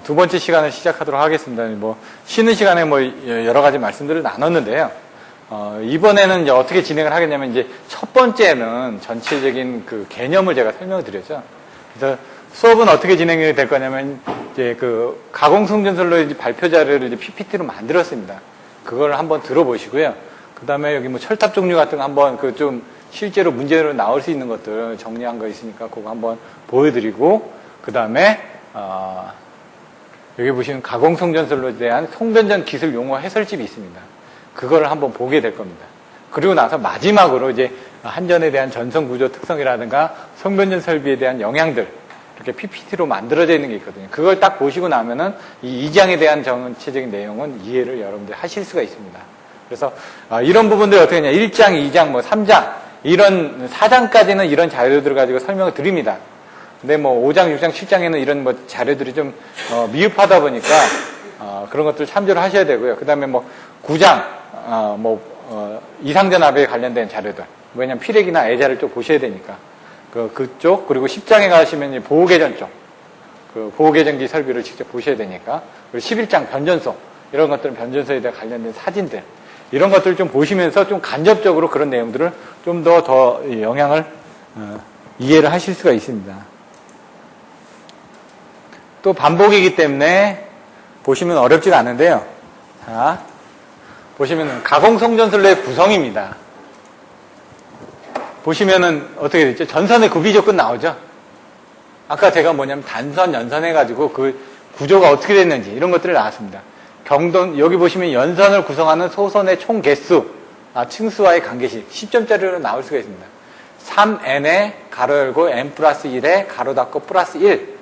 두 번째 시간을 시작하도록 하겠습니다. 쉬는 시간에 여러 가지 말씀들을 나눴는데요. 이번에는 이제 어떻게 진행을 하겠냐면, 이제 첫 번째는 전체적인 그 개념을 제가 설명을 드렸죠. 그래서 수업은 어떻게 진행이 될 거냐면, 이제 그 가공성전설로 이제 발표 자료를 이제 PPT로 만들었습니다. 그걸 한번 들어보시고요. 그 다음에 여기 철탑 종류 같은 거 한번 그 좀 실제로 문제로 나올 수 있는 것들 정리한 거 있으니까 그거 한번 보여드리고, 그 다음에, 여기 보시면 가공성전설로에 대한 송변전 기술 용어 해설집이 있습니다. 그거를 한번 보게 될 겁니다. 그리고 나서 마지막으로 이제 한전에 대한 전선 구조 특성이라든가 송변전 설비에 대한 영향들, 이렇게 PPT로 만들어져 있는 게 있거든요. 그걸 딱 보시고 나면은 이 2장에 대한 전체적인 내용은 이해를 여러분들 하실 수가 있습니다. 그래서 이런 부분들 어떻게 하냐, 1장, 2장, 3장, 이런 4장까지는 이런 자료들을 가지고 설명을 드립니다. 근데 5장, 6장, 7장에는 이런 자료들이 좀 미흡하다 보니까 그런 것들 참조를 하셔야 되고요. 그 다음에 9장 이상전압에 관련된 자료들, 왜냐면 피렉이나 애자를 좀 보셔야 되니까 그쪽, 그리고 10장에 가시면 보호개전 쪽, 그 보호개전기 설비를 직접 보셔야 되니까, 그리고 11장 변전소, 이런 것들은 변전소에 대해 관련된 사진들, 이런 것들을 좀 보시면서 좀 간접적으로 그런 내용들을 좀 더 영향을 이해를 하실 수가 있습니다. 또 반복이기 때문에 보시면 어렵지가 않은데요. 자, 보시면은 가공성전설로의 구성입니다. 보시면은 어떻게 됐죠? 전선의 구비 조건 나오죠? 아까 제가 뭐냐면 단선, 연선 해가지고 그 구조가 어떻게 됐는지 이런 것들을 나왔습니다. 여기 보시면 연선을 구성하는 소선의 총 개수, 층수와의 관계식 10점짜리로 나올 수가 있습니다. 3n에 가로 열고 n 플러스 1에 가로 닫고 플러스 1.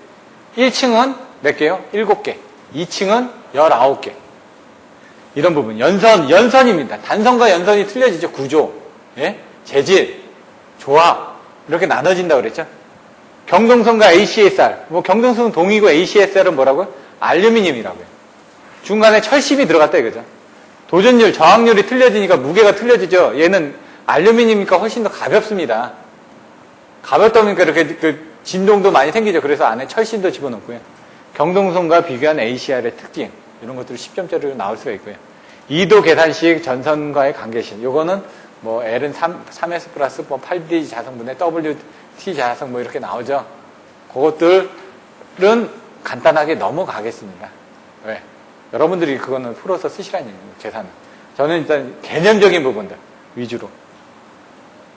1층은 몇 개요? 7개. 2층은 19개. 이런 부분. 연선입니다. 단선과 연선이 틀려지죠. 구조, 예? 재질, 조합. 이렇게 나눠진다고 그랬죠. 경동선과 ACSR. 경동선은 동이고 ACSR은 뭐라고요? 알루미늄이라고요. 중간에 철심이 들어갔다 이거죠. 도전율, 저항률이 틀려지니까 무게가 틀려지죠. 얘는 알루미늄이니까 훨씬 더 가볍습니다. 가볍다 보니까 이렇게 진동도 많이 생기죠. 그래서 안에 철심도 집어넣고요. 경동선과 비교한 ACR의 특징, 이런 것들이 10점짜리로 나올 수가 있고요. 2도 계산식 전선과의 관계식, 요거는 L은 3S 플러스 8D 자성분의 WT 자성 이렇게 나오죠. 그것들은 간단하게 넘어가겠습니다. 왜? 여러분들이 그거는 풀어서 쓰시라는 얘기예요, 계산은. 저는 일단 개념적인 부분들 위주로.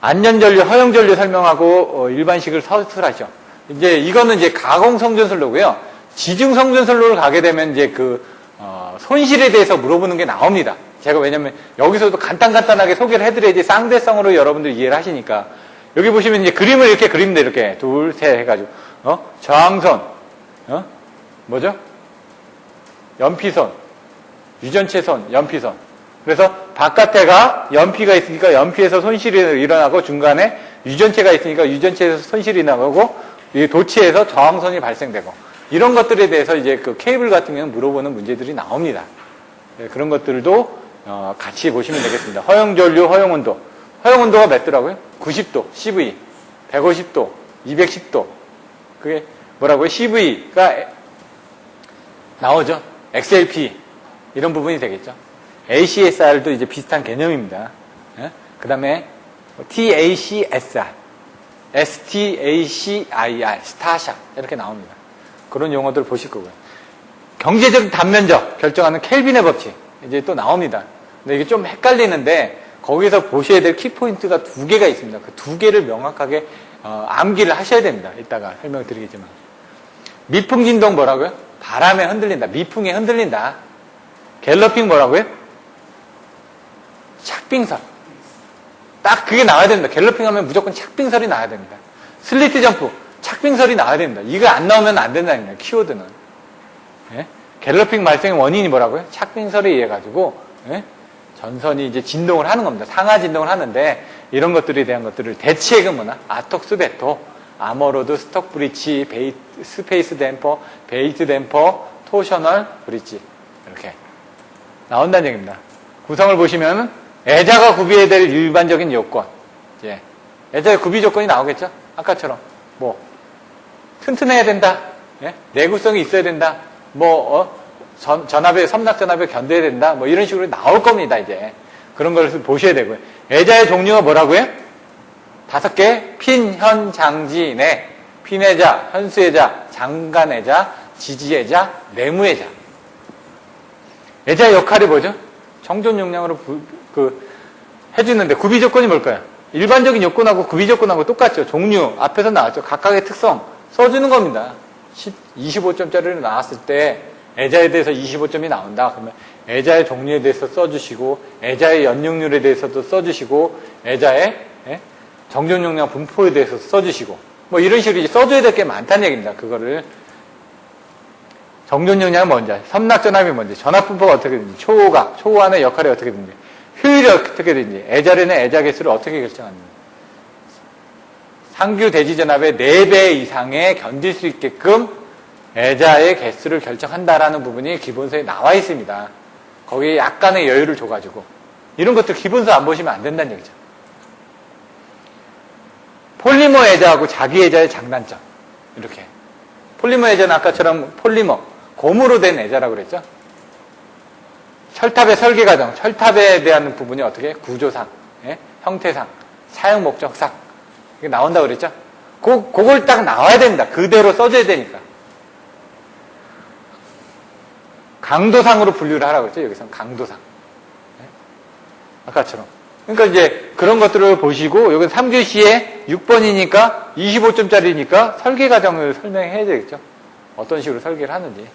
안전전류, 허용전류 설명하고 일반식을 서술하죠. 이제 이거는 이제 가공성전선로고요. 지중성전선로를 가게 되면 이제 손실에 대해서 물어보는 게 나옵니다. 제가 왜냐면 여기서도 간단하게 소개를 해드려야지 쌍대성으로 여러분들이 이해를 하시니까. 여기 보시면 이제 그림을 이렇게 그립니다. 이렇게 둘, 셋 해가지고 저항선, 뭐죠? 연피선, 유전체선, 연피선. 그래서 바깥에가 연피가 있으니까 연피에서 손실이 일어나고, 중간에 유전체가 있으니까 유전체에서 손실이 나고, 이 도치에서 저항선이 발생되고, 이런 것들에 대해서 이제 그 케이블 같은 경우는 물어보는 문제들이 나옵니다. 네, 그런 것들도 같이 보시면 되겠습니다. 허용전류, 허용온도. 허용온도가 몇 도라고요? 90도, CV, 150도, 210도. 그게 뭐라고요? CV가 나오죠. XLP, 이런 부분이 되겠죠. ACSR도 이제 비슷한 개념입니다. 예? 그 다음에 TACSR, STACIR, 스타샤, 이렇게 나옵니다. 그런 용어들을 보실 거고요. 경제적 단면적 결정하는 켈빈의 법칙, 이제 또 나옵니다. 근데 이게 좀 헷갈리는데, 거기서 보셔야 될 키포인트가 2개가 있습니다. 그 2개를 명확하게 암기를 하셔야 됩니다. 이따가 설명드리겠지만. 미풍 진동 뭐라고요? 바람에 흔들린다. 미풍에 흔들린다. 갤러핑 뭐라고요? 착빙설. 딱 그게 나와야 됩니다. 갤러핑 하면 무조건 착빙설이 나와야 됩니다. 슬리트 점프, 착빙설이 나와야 됩니다. 이거 안 나오면 안 된다는 거예요. 키워드는. 예? 갤러핑 발생의 원인이 뭐라고요? 착빙설에 의해 가지고 전선이 이제 진동을 하는 겁니다. 상하 진동을 하는데, 이런 것들에 대한 것들을 대체액은 뭐나? 아톡스 베토, 아머로드, 스톡 브릿지, 스페이스 댐퍼, 베이트 댐퍼, 토셔널 브릿지, 이렇게 나온다는 얘기입니다. 구성을 보시면 애자가 구비해야 될 일반적인 요건, 애자의 구비 조건이 나오겠죠? 아까처럼 튼튼해야 된다. 예? 내구성이 있어야 된다. 전압에, 섬락 전압에 견뎌야 된다. 뭐 이런 식으로 나올 겁니다, 이제. 그런 걸 보셔야 되고요. 애자의 종류가 뭐라고요? 5개. 핀, 현, 장지, 내. 핀애자, 현수애자, 장간애자, 지지애자, 내무애자. 애자의 역할이 뭐죠? 정존 용량으로 해주는데 구비조건이 뭘까요? 일반적인 요건하고 구비조건하고 똑같죠. 종류, 앞에서 나왔죠. 각각의 특성 써주는 겁니다. 25점짜리로 나왔을 때 애자에 대해서 25점이 나온다. 그러면 애자의 종류에 대해서 써주시고 애자의 연육률에 대해서도 써주시고 애자의 정존 용량 분포에 대해서 써주시고 뭐 이런 식으로 써줘야 될 게 많다는 얘기입니다. 그거를 정존 용량은 뭔지, 섬락 전압이 뭔지, 전압 분포가 어떻게 되는지, 초호각, 초호환의 역할이 어떻게 되는지, 효율이 어떻게 되는지, 애자량의 애자 개수를 어떻게 결정하는지. 상규 대지 전압의 4배 이상에 견딜 수 있게끔 애자의 개수를 결정한다라는 부분이 기본서에 나와 있습니다. 거기에 약간의 여유를 줘가지고 이런 것들 기본서 안 보시면 안 된다는 얘기죠. 폴리머 애자하고 자기 애자의 장단점 이렇게 폴리머 애자는 아까처럼 폴리머 고무로 된 애자라고 그랬죠. 철탑의 설계 과정, 철탑에 대한 부분이 어떻게 구조상, 형태상, 사용 목적상 이게 나온다고 그랬죠. 그걸 딱 나와야 됩니다. 그대로 써줘야 되니까. 강도상으로 분류를 하라고 했죠. 여기서는 강도상. 아까처럼. 그러니까 이제 그런 것들을 보시고 여기 3교시에 6번이니까 25점짜리니까 설계 과정을 설명해야 되겠죠. 어떤 식으로 설계를 하는지.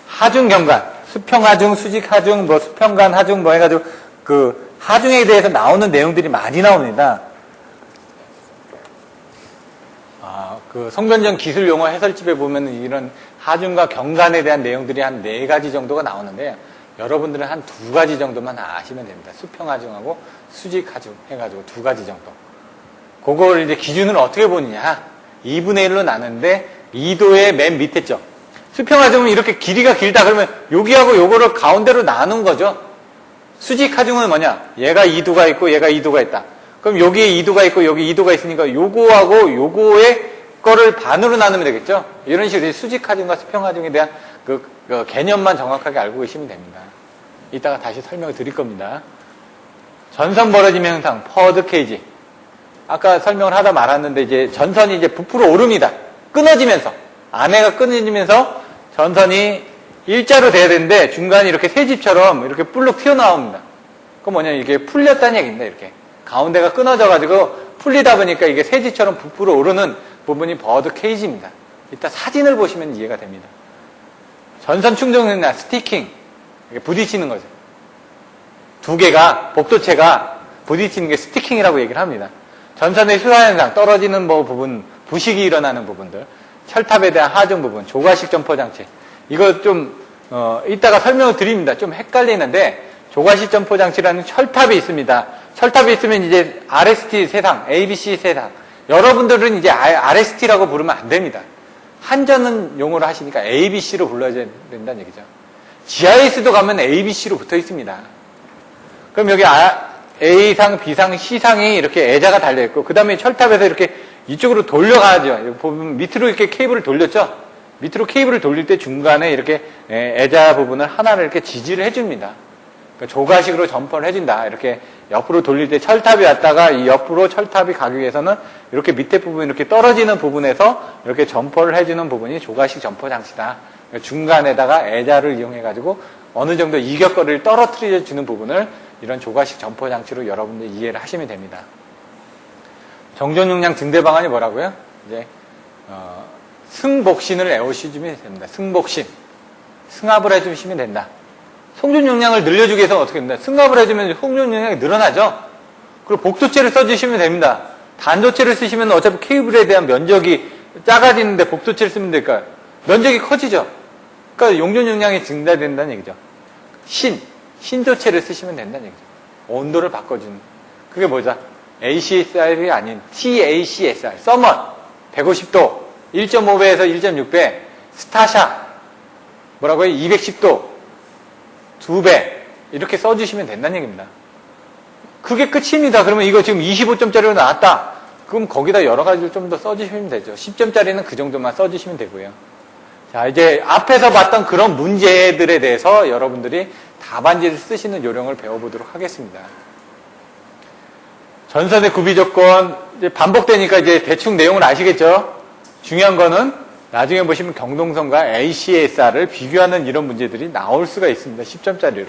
하중 경관, 수평 하중, 수직 하중, 뭐 수평간 하중 뭐 해가지고 그 하중에 대해서 나오는 내용들이 많이 나옵니다. 그 송변전 기술 용어 해설집에 보면 이런 하중과 경관에 대한 내용들이 한 4가지 정도가 나오는데 여러분들은 한 2가지 정도만 아시면 됩니다. 수평 하중하고 수직 하중 해가지고 2가지 정도. 그걸 이제 기준을 어떻게 보느냐. 2분의 1로 나누는데 2도의 맨 밑에 점. 수평 하중은 이렇게 길이가 길다 그러면 여기하고 요거를 가운데로 나눈 거죠. 수직 하중은 뭐냐? 얘가 2도가 있고 얘가 2도가 있다. 그럼 여기에 2도가 있고 여기 2도가 있으니까 요거하고 요거의 거를 반으로 나누면 되겠죠? 이런 식으로 수직 하중과 수평 하중에 대한 그 개념만 정확하게 알고 계시면 됩니다. 이따가 다시 설명을 드릴 겁니다. 전선 벌어짐 현상, 퍼드 케이지. 아까 설명을 하다 말았는데 이제 전선이 이제 부풀어 오릅니다. 끊어지면서. 안에가 끊어지면서 전선이 일자로 돼야 되는데 중간에 이렇게 새집처럼 이렇게 불룩 튀어나옵니다. 그건 뭐냐, 이게 풀렸다는 얘기입니다. 이렇게. 가운데가 끊어져가지고 풀리다 보니까 이게 새집처럼 부풀어 오르는 부분이 버드 케이지입니다. 이따 사진을 보시면 이해가 됩니다. 전선 충전이나 스티킹, 부딪히는 거죠. 2개가, 복도체가 부딪히는 게 스티킹이라고 얘기를 합니다. 전선의 휴화현상, 떨어지는 뭐 부분, 부식이 일어나는 부분들, 철탑에 대한 하중 부분, 조가식 점퍼 장치. 이거 좀, 이따가 설명을 드립니다. 좀 헷갈리는데, 조가식 점퍼 장치라는 철탑이 있습니다. 철탑이 있으면 이제 RST 세상, ABC 세상. 여러분들은 이제 RST라고 부르면 안 됩니다. 한전은 용어로 하시니까 ABC로 불러야 된다는 얘기죠. GIS도 가면 ABC로 붙어 있습니다. 그럼 여기 A상, B상, C상이 이렇게 애자가 달려있고, 그 다음에 철탑에서 이렇게 이쪽으로 돌려가죠. 보면 밑으로 이렇게 케이블을 돌렸죠? 밑으로 케이블을 돌릴 때 중간에 이렇게 애자 부분을 하나를 이렇게 지지를 해줍니다. 그러니까 조가식으로 점퍼를 해준다. 이렇게 옆으로 돌릴 때 철탑이 왔다가 이 옆으로 철탑이 가기 위해서는 이렇게 밑에 부분 이렇게 떨어지는 부분에서 이렇게 점퍼를 해주는 부분이 조가식 점퍼 장치다. 그러니까 중간에다가 애자를 이용해가지고 어느 정도 이격거리를 떨어뜨려 주는 부분을 이런 조가식 점퍼 장치로 여러분들 이해를 하시면 됩니다. 정전 용량 증대 방안이 뭐라고요? 이제 승복신을 애워주시면 됩니다. 승복신. 승합을 해주시면 된다. 송전 용량을 늘려주기 위해서 어떻게 됩니다? 승합을 해주면 송전 용량이 늘어나죠? 그리고 복도체를 써주시면 됩니다. 단도체를 쓰시면 어차피 케이블에 대한 면적이 작아지는데 복도체를 쓰면 될까요? 면적이 커지죠? 그러니까 용전 용량이 증대된다는 얘기죠. 신도체를 쓰시면 된다는 얘기죠. 온도를 바꿔주는. 그게 뭐죠? ACSR이 아닌 TACSR. 서먼. 150도. 1.5배에서 1.6배. 스타샤. 뭐라고요? 210도. 2배. 이렇게 써주시면 된다는 얘기입니다. 그게 끝입니다. 그러면 이거 지금 25점짜리로 나왔다. 그럼 거기다 여러 가지를 좀 더 써주시면 되죠. 10점짜리는 그 정도만 써주시면 되고요. 자, 이제 앞에서 봤던 그런 문제들에 대해서 여러분들이 답안지를 쓰시는 요령을 배워보도록 하겠습니다. 전선의 구비조건, 이제 반복되니까 이제 대충 내용을 아시겠죠? 중요한 거는 나중에 보시면 경동선과 ACSR을 비교하는 이런 문제들이 나올 수가 있습니다. 10점짜리로.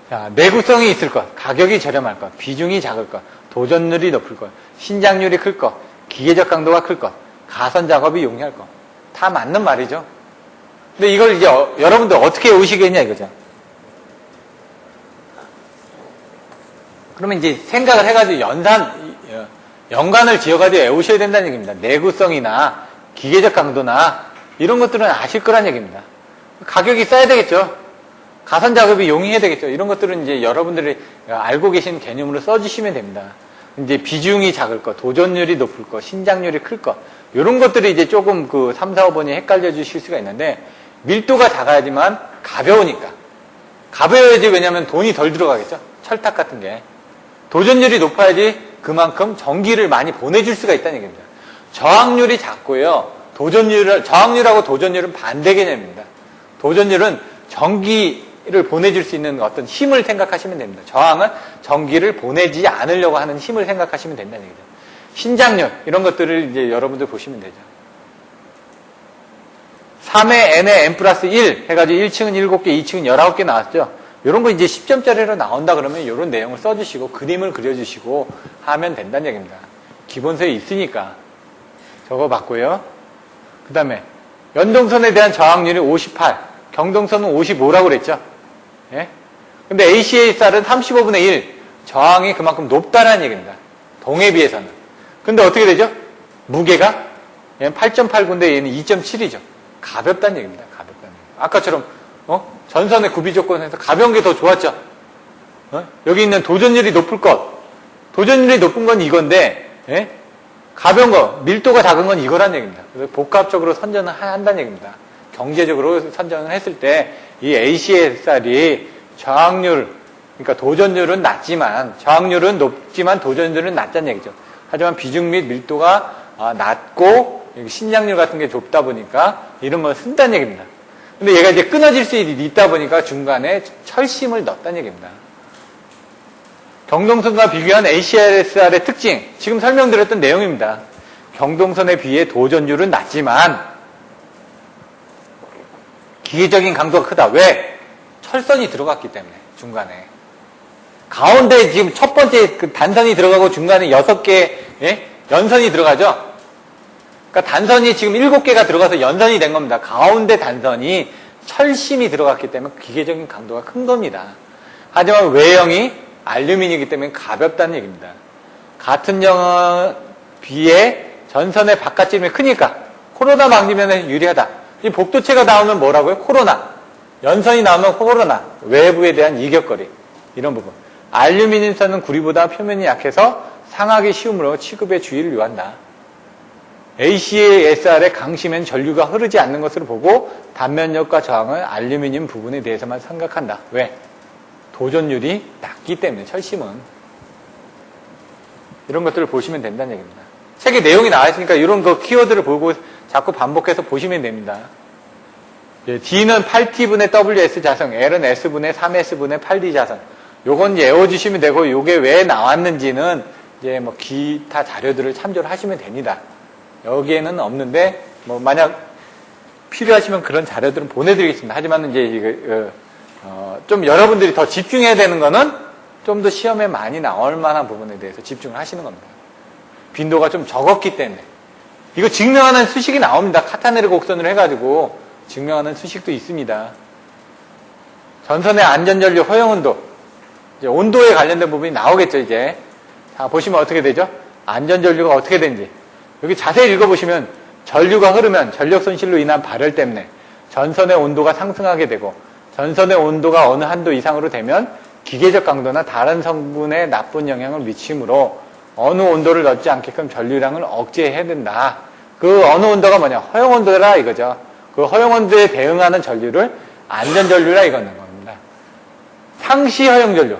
자, 내구성이 있을 것, 가격이 저렴할 것, 비중이 작을 것, 도전율이 높을 것, 신장률이 클 것, 기계적 강도가 클 것, 가선 작업이 용이할 것. 다 맞는 말이죠. 근데 이걸 이제 여러분들 어떻게 외우시겠냐 이거죠. 그러면 이제 생각을 해가지고 연관을 지어가지고 외우셔야 된다는 얘기입니다. 내구성이나 기계적 강도나 이런 것들은 아실 거란 얘기입니다. 가격이 싸야 되겠죠. 가선 작업이 용이해야 되겠죠. 이런 것들은 이제 여러분들이 알고 계신 개념으로 써주시면 됩니다. 이제 비중이 작을 것, 도전율이 높을 것, 신장률이 클 것, 이런 것들이 이제 조금 그 3, 4, 5번이 헷갈려 주실 수가 있는데, 밀도가 작아야지만 가벼우니까. 가벼워야지, 왜냐면 돈이 덜 들어가겠죠. 철탁 같은 게. 도전율이 높아야지 그만큼 전기를 많이 보내줄 수가 있다는 얘기입니다. 저항률이 작고요. 저항률하고 도전율은 반대 개념입니다. 도전율은 전기를 보내줄 수 있는 어떤 힘을 생각하시면 됩니다. 저항은 전기를 보내지 않으려고 하는 힘을 생각하시면 된다는 얘기죠. 신장률, 이런 것들을 이제 여러분들 보시면 되죠. 3의 n의 n 플러스 1 해가지고 1층은 7개, 2층은 19개 나왔죠. 이런 거 이제 10점짜리로 나온다 그러면 이런 내용을 써주시고 그림을 그려주시고 하면 된다는 얘기입니다. 기본서에 있으니까 적어봤고요. 그 다음에 연동선에 대한 저항률이 58, 경동선은 55라고 그랬죠. 예? 근데 ACSR은 35분의 1, 저항이 그만큼 높다는 얘기입니다. 동에 비해서는. 근데 어떻게 되죠? 무게가 얘는 8.89인데 얘는 2.7이죠. 가볍다는 얘기입니다. 가볍다는 얘기. 아까처럼 전선의 구비 조건에서 가벼운 게 더 좋았죠. 여기 있는 도전율이 높을 것, 도전율이 높은 건 이건데, 예? 가벼운 거, 밀도가 작은 건 이거란 얘기입니다. 그래서 복합적으로 선전을 한다는 얘기입니다. 경제적으로 선전을 했을 때 이 ACSR이 저항률, 그러니까 도전율은 낮지만, 저항률은 높지만 도전율은 낮다는 얘기죠. 하지만 비중 및 밀도가 낮고 신장률 같은 게 좁다 보니까 이런 걸 쓴다는 얘기입니다. 근데 얘가 이제 끊어질 수 있다 보니까 중간에 철심을 넣었다는 얘기입니다. 경동선과 비교한 ACSR의 특징, 지금 설명드렸던 내용입니다. 경동선에 비해 도전율은 낮지만 기계적인 강도가 크다. 왜? 철선이 들어갔기 때문에 중간에. 가운데 지금 첫 번째 그 단선이 들어가고 중간에 6개 연선이 들어가죠. 그러니까 단선이 지금 7개가 들어가서 연선이 된 겁니다. 가운데 단선이 철심이 들어갔기 때문에 기계적인 강도가 큰 겁니다. 하지만 외형이 알루미늄이기 때문에 가볍다는 얘기입니다. 같은 영에 비해 전선의 바깥짐이 크니까 코로나 방지면에 유리하다. 이 복도체가 나오면 뭐라고요? 코로나. 연선이 나오면 코로나. 외부에 대한 이격거리. 이런 부분. 알루미늄선은 구리보다 표면이 약해서 상하기 쉬우므로 취급의 주의를 요한다. ACSR의 강심엔 전류가 흐르지 않는 것으로 보고 단면력과 저항을 알루미늄 부분에 대해서만 생각한다. 왜? 도전율이 낮기 때문에 철심은. 이런 것들을 보시면 된다는 얘기입니다. 책에 내용이 나와 있으니까 이런 거 키워드를 보고 자꾸 반복해서 보시면 됩니다. D는 8T분의 WS 자성, L은 S분의 3S분의 8D 자성. 요건 이제 외워주시면 되고, 요게 왜 나왔는지는 이제 뭐 기타 자료들을 참조를 하시면 됩니다. 여기에는 없는데, 뭐 만약 필요하시면 그런 자료들은 보내드리겠습니다. 하지만 이제 좀 여러분들이 더 집중해야 되는 거는 좀 더 시험에 많이 나올 만한 부분에 대해서 집중을 하시는 겁니다. 빈도가 좀 적었기 때문에. 이거 증명하는 수식이 나옵니다. 카타네르 곡선을 해가지고 증명하는 수식도 있습니다. 전선의 안전전류 허용온도. 이제 온도에 관련된 부분이 나오겠죠, 이제. 자, 보시면 어떻게 되죠? 안전전류가 어떻게 되는지. 여기 자세히 읽어보시면 전류가 흐르면 전력 손실로 인한 발열 때문에 전선의 온도가 상승하게 되고 전선의 온도가 어느 한도 이상으로 되면 기계적 강도나 다른 성분에 나쁜 영향을 미치므로 어느 온도를 넣지 않게끔 전류량을 억제해야 된다. 그 어느 온도가 뭐냐? 허용온도라 이거죠. 그 허용온도에 대응하는 전류를 안전전류라 이거는 겁니다. 상시 허용전류.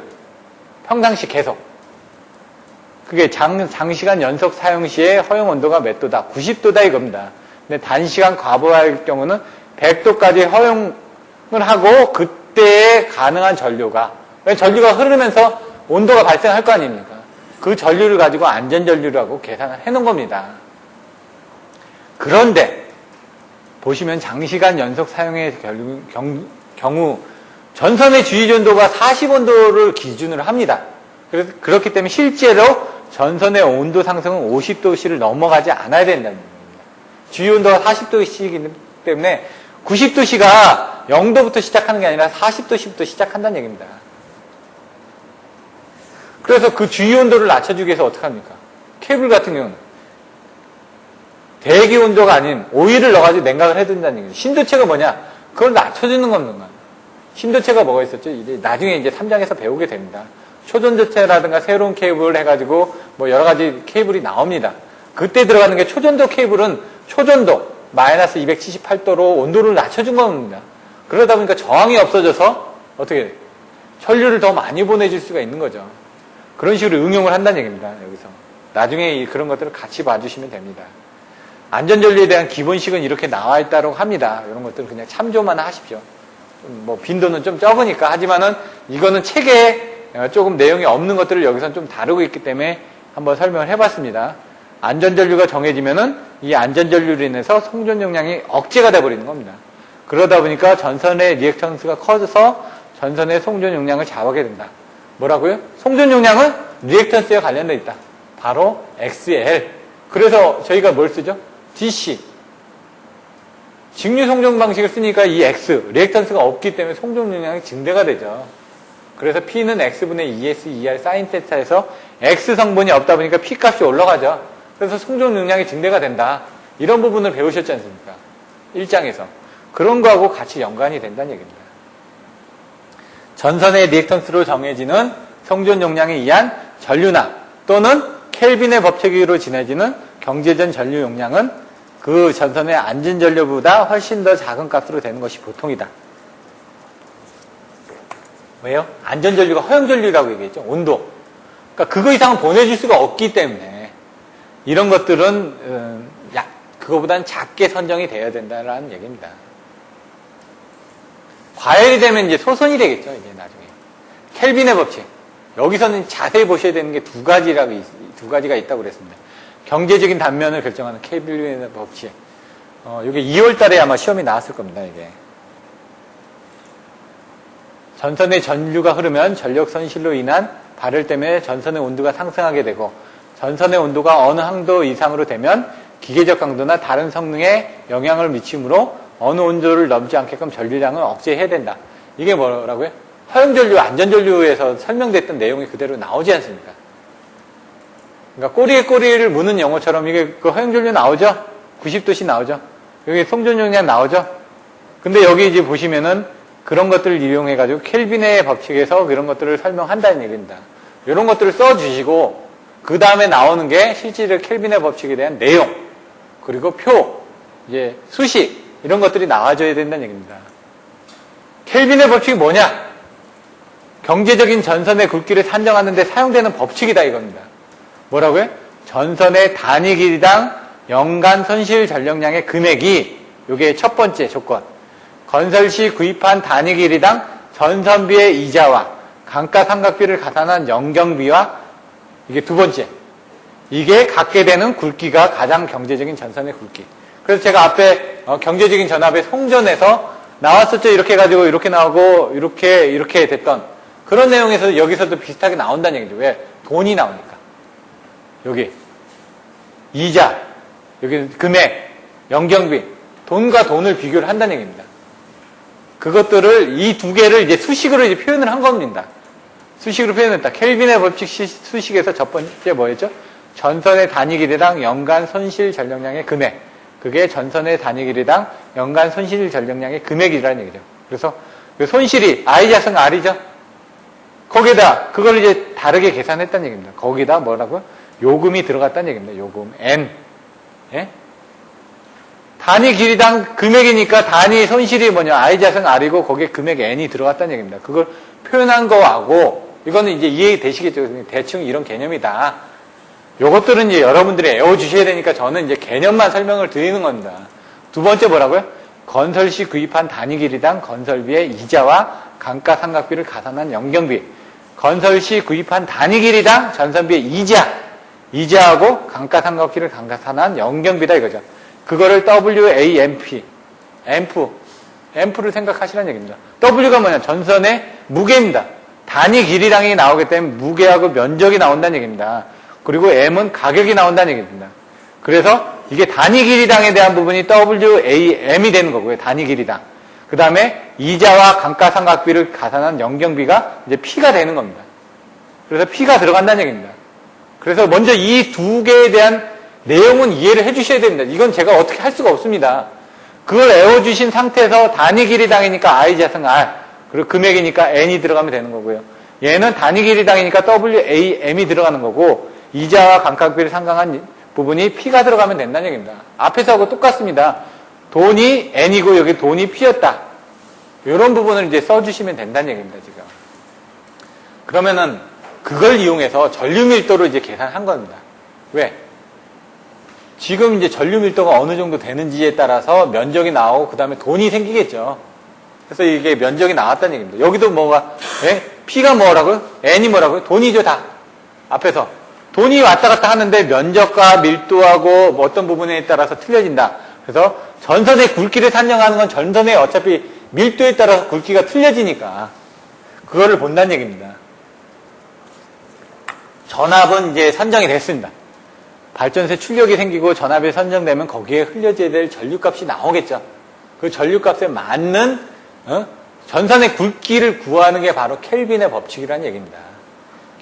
평상시 계속. 그게 장시간 연속 사용 시에 허용 온도가 몇 도다? 90도다 이겁니다. 근데 단시간 과부하일 경우는 100도까지 허용을 하고 그때에 가능한 전류가 흐르면서 온도가 발생할 거 아닙니까? 그 전류를 가지고 안전전류라고 계산을 해놓은 겁니다. 그런데 보시면 장시간 연속 사용의 경우 전선의 주의전도가 40온도를 기준으로 합니다. 그렇기 때문에 실제로 전선의 온도 상승은 50도씨를 넘어가지 않아야 된다는 겁니다. 주의온도가 40도씨이기 때문에 90도씨가 0도부터 시작하는 게 아니라 40도씨부터 시작한다는 얘기입니다. 그래서 그 주의온도를 낮춰주기 위해서 어떻게 합니까? 케이블 같은 경우는 대기 온도가 아닌 오일을 넣어가지고 냉각을 해둔다는 얘기죠. 신도체가 뭐냐? 그걸 낮춰주는 겁니다. 신도체가 뭐가 있었죠? 이제 나중에 이제 3장에서 배우게 됩니다. 초전도체라든가 새로운 케이블을 해가지고 뭐 여러 가지 케이블이 나옵니다. 그때 들어가는 게 초전도 케이블은 초전도 마이너스 278도로 온도를 낮춰준 겁니다. 그러다 보니까 저항이 없어져서 어떻게 전류를 더 많이 보내줄 수가 있는 거죠. 그런 식으로 응용을 한다는 얘기입니다. 여기서 나중에 그런 것들을 같이 봐주시면 됩니다. 안전전류에 대한 기본식은 이렇게 나와 있다고 합니다. 이런 것들은 그냥 참조만 하십시오. 뭐 빈도는 좀 적으니까. 하지만은 이거는 책에 조금 내용이 없는 것들을 여기서는 좀 다루고 있기 때문에 한번 설명을 해봤습니다. 안전전류가 정해지면은 이 안전전류로 인해서 송전 용량이 억제가 돼버리는 겁니다. 그러다 보니까 전선의 리액턴스가 커져서 전선의 송전 용량을 좌우하게 된다. 뭐라고요? 송전 용량은 리액턴스에 관련되어 있다. 바로 XL. 그래서 저희가 뭘 쓰죠? DC. 직류 송전 방식을 쓰니까 이 X, 리액턴스가 없기 때문에 송전 용량이 증대가 되죠. 그래서 P는 X분의 ES, ER, 사인 세타에서 X 성분이 없다 보니까 P 값이 올라가죠. 그래서 송전 용량이 증대가 된다. 이런 부분을 배우셨지 않습니까? 1장에서. 그런 거하고 같이 연관이 된다는 얘기입니다. 전선의 리액턴스로 정해지는 송전 용량에 의한 전류나 또는 켈빈의 법칙으로 지내지는 경제전 전류 용량은 그 전선의 안전전류보다 훨씬 더 작은 값으로 되는 것이 보통이다. 왜요? 안전전류가 허용전류라고 얘기했죠. 온도. 그러니까 그거 이상은 보내줄 수가 없기 때문에 이런 것들은 그거보다는 작게 선정이 되어야 된다는 얘기입니다. 과열이 되면 이제 소선이 되겠죠. 이제 나중에. 켈빈의 법칙. 여기서는 자세히 보셔야 되는 게 두 가지가 있다고 그랬습니다. 경제적인 단면을 결정하는 켈빈의 법칙. 이게 2월 달에 아마 시험이 나왔을 겁니다. 이게. 전선의 전류가 흐르면 전력 손실로 인한 발열 때문에 전선의 온도가 상승하게 되고 전선의 온도가 어느 항도 이상으로 되면 기계적 강도나 다른 성능에 영향을 미치므로 어느 온도를 넘지 않게끔 전류량을 억제해야 된다. 이게 뭐라고요? 허용전류, 안전전류에서 설명됐던 내용이 그대로 나오지 않습니까? 그러니까 꼬리에 꼬리를 무는 용어처럼 이게 그 허용전류 나오죠? 90도씨 나오죠? 여기 송전용량 나오죠? 근데 여기 이제 보시면은 그런 것들을 이용해가지고 켈빈의 법칙에서 그런 것들을 설명한다는 얘기입니다. 이런 것들을 써주시고 그 다음에 나오는 게 실제로 켈빈의 법칙에 대한 내용 그리고 표, 이제 수식 이런 것들이 나와줘야 된다는 얘기입니다. 켈빈의 법칙이 뭐냐? 경제적인 전선의 굵기를 산정하는 데 사용되는 법칙이다 이겁니다. 뭐라고요? 전선의 단위 길이당 연간 손실 전력량의 금액이 이게 첫 번째 조건. 건설 시 구입한 단위 길이당 전선비의 이자와 감가상각비를 가산한 연경비와 이게 두 번째. 이게 갖게 되는 굵기가 가장 경제적인 전선의 굵기. 그래서 제가 앞에 경제적인 전압의 송전에서 나왔었죠. 이렇게 해가지고 이렇게 나오고 이렇게 됐던 그런 내용에서 여기서도 비슷하게 나온다는 얘기죠. 왜? 돈이 나오니까. 여기 이자, 여기 금액, 연경비, 돈과 돈을 비교를 한다는 얘기입니다. 그것들을 이 두 개를 이제 수식으로 이제 표현을 한 겁니다. 수식으로 표현했다. 켈빈의 법칙 수식에서 첫 번째 뭐였죠? 전선의 단위 길이당 연간 손실 전력량의 금액. 그게 전선의 단위 길이당 연간 손실 전력량의 금액이라는 얘기죠. 그래서 그 손실이 I자승 R이죠. 거기다 그걸 이제 다르게 계산했다는 얘기입니다. 거기다 뭐라고요? 요금이 들어갔다는 얘기입니다. 요금 N. 예? 단위 길이당 금액이니까 단위 손실이 뭐냐? I자승 R이고 거기에 금액 N이 들어갔다는 얘기입니다. 그걸 표현한 거하고 이거는 이제 이해되시겠죠? 대충 이런 개념이다. 요것들은 이제 여러분들이 외워주셔야 되니까 저는 이제 개념만 설명을 드리는 겁니다. 두 번째 뭐라고요? 건설 시 구입한 단위 길이당 건설비의 이자와 감가상각비를 가산한 연경비. 건설 시 구입한 단위 길이당 전선비의 이자하고 감가상각비를 감가산한 연경비다 이거죠. 그거를 WAMP, 앰프를 생각하시라는 얘기입니다. W가 뭐냐? 전선의 무게입니다. 단위 길이당이 나오기 때문에 무게하고 면적이 나온다는 얘기입니다. 그리고 M은 가격이 나온다는 얘기입니다. 그래서 이게 단위 길이당에 대한 부분이 WAM이 되는 거고요. 단위 길이당. 그 다음에 이자와 감가상각비를 가산한 연경비가 이제 P가 되는 겁니다. 그래서 P가 들어간다는 얘기입니다. 그래서 먼저 이 두 개에 대한 내용은 이해를 해주셔야 됩니다. 이건 제가 어떻게 할 수가 없습니다. 그걸 외워주신 상태에서 단위 길이당이니까 I 자승 R, 그리고 금액이니까 N이 들어가면 되는 거고요. 얘는 단위 길이당이니까 WAM이 들어가는 거고, 이자와 감가비를 상각한 부분이 P가 들어가면 된다는 얘기입니다. 앞에서 하고 똑같습니다. 돈이 N이고 여기 돈이 P였다. 이런 부분을 이제 써주시면 된다는 얘기입니다, 지금. 그러면은 그걸 이용해서 전류 밀도를 이제 계산한 겁니다. 왜? 지금 이제 전류 밀도가 어느 정도 되는지에 따라서 면적이 나오고 그 다음에 돈이 생기겠죠. 그래서 이게 면적이 나왔다는 얘기입니다. 여기도 뭐가 P가 뭐라고요? N이 뭐라고요? 돈이죠, 다. 앞에서. 돈이 왔다 갔다 하는데 면적과 밀도하고 뭐 어떤 부분에 따라서 틀려진다. 그래서 전선의 굵기를 산정하는 건 전선의 어차피 밀도에 따라서 굵기가 틀려지니까 그거를 본다는 얘기입니다. 전압은 이제 선정이 됐습니다. 발전소에 출력이 생기고 전압이 선정되면 거기에 흘려져야 될 전류값이 나오겠죠. 그 전류값에 맞는 전선의 굵기를 구하는 게 바로 켈빈의 법칙이라는 얘기입니다.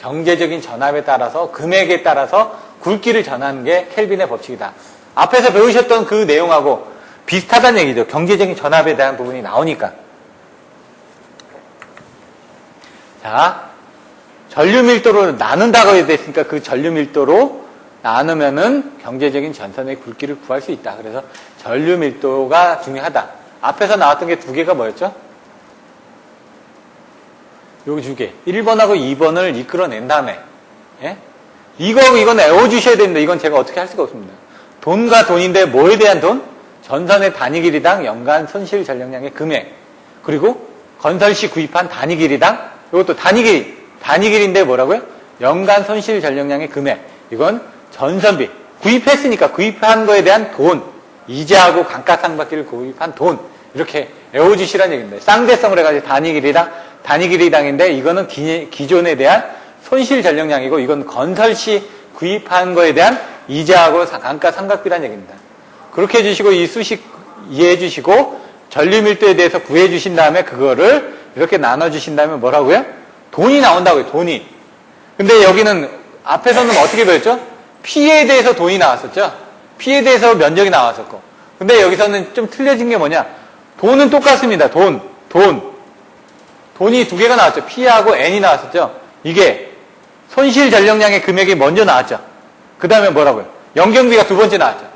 경제적인 전압에 따라서 금액에 따라서 굵기를 전하는 게 켈빈의 법칙이다. 앞에서 배우셨던 그 내용하고 비슷하다는 얘기죠. 경제적인 전압에 대한 부분이 나오니까. 자, 전류 밀도로 나눈다고 했으니까 그 전류 밀도로 나누면은 경제적인 전선의 굵기를 구할 수 있다. 그래서 전류 밀도가 중요하다. 앞에서 나왔던 게 두 개가 뭐였죠? 여기 두 개. 1번하고 2번을 이끌어낸 다음에, 예? 이건 외워주셔야 됩니다. 이건 제가 어떻게 할 수가 없습니다. 돈과 돈인데 뭐에 대한 돈? 전선의 단위 길이당 연간 손실 전력량의 금액. 그리고 건설 시 구입한 단위 길이당, 이것도 단위 길인데 뭐라고요? 연간 손실 전력량의 금액. 이건 전선비. 구입했으니까 구입한 거에 대한 돈. 이자하고 감가상각비를 구입한 돈. 이렇게 외워주시라는 얘기입니다. 쌍대성을 해가지고 단위 길이당인데 이거는 기존에 대한 손실 전력량이고 이건 건설 시 구입한 거에 대한 이자하고 감가상각비라는 얘기입니다. 그렇게 해주시고 이 수식 이해해 주시고 전류 밀도에 대해서 구해 주신 다음에 그거를 이렇게 나눠 주신 다음에 뭐라고요? 돈이 나온다고요. 돈이. 근데 여기는 앞에서는 어떻게 배웠죠? P에 대해서 돈이 나왔었죠. P에 대해서 면적이 나왔었고. 근데 여기서는 좀 틀려진 게 뭐냐? 돈은 똑같습니다. 돈이 두 개가 나왔죠. P하고 N이 나왔었죠. 이게 손실 전력량의 금액이 먼저 나왔죠. 그 다음에 뭐라고요? 연경비가 두 번째 나왔죠.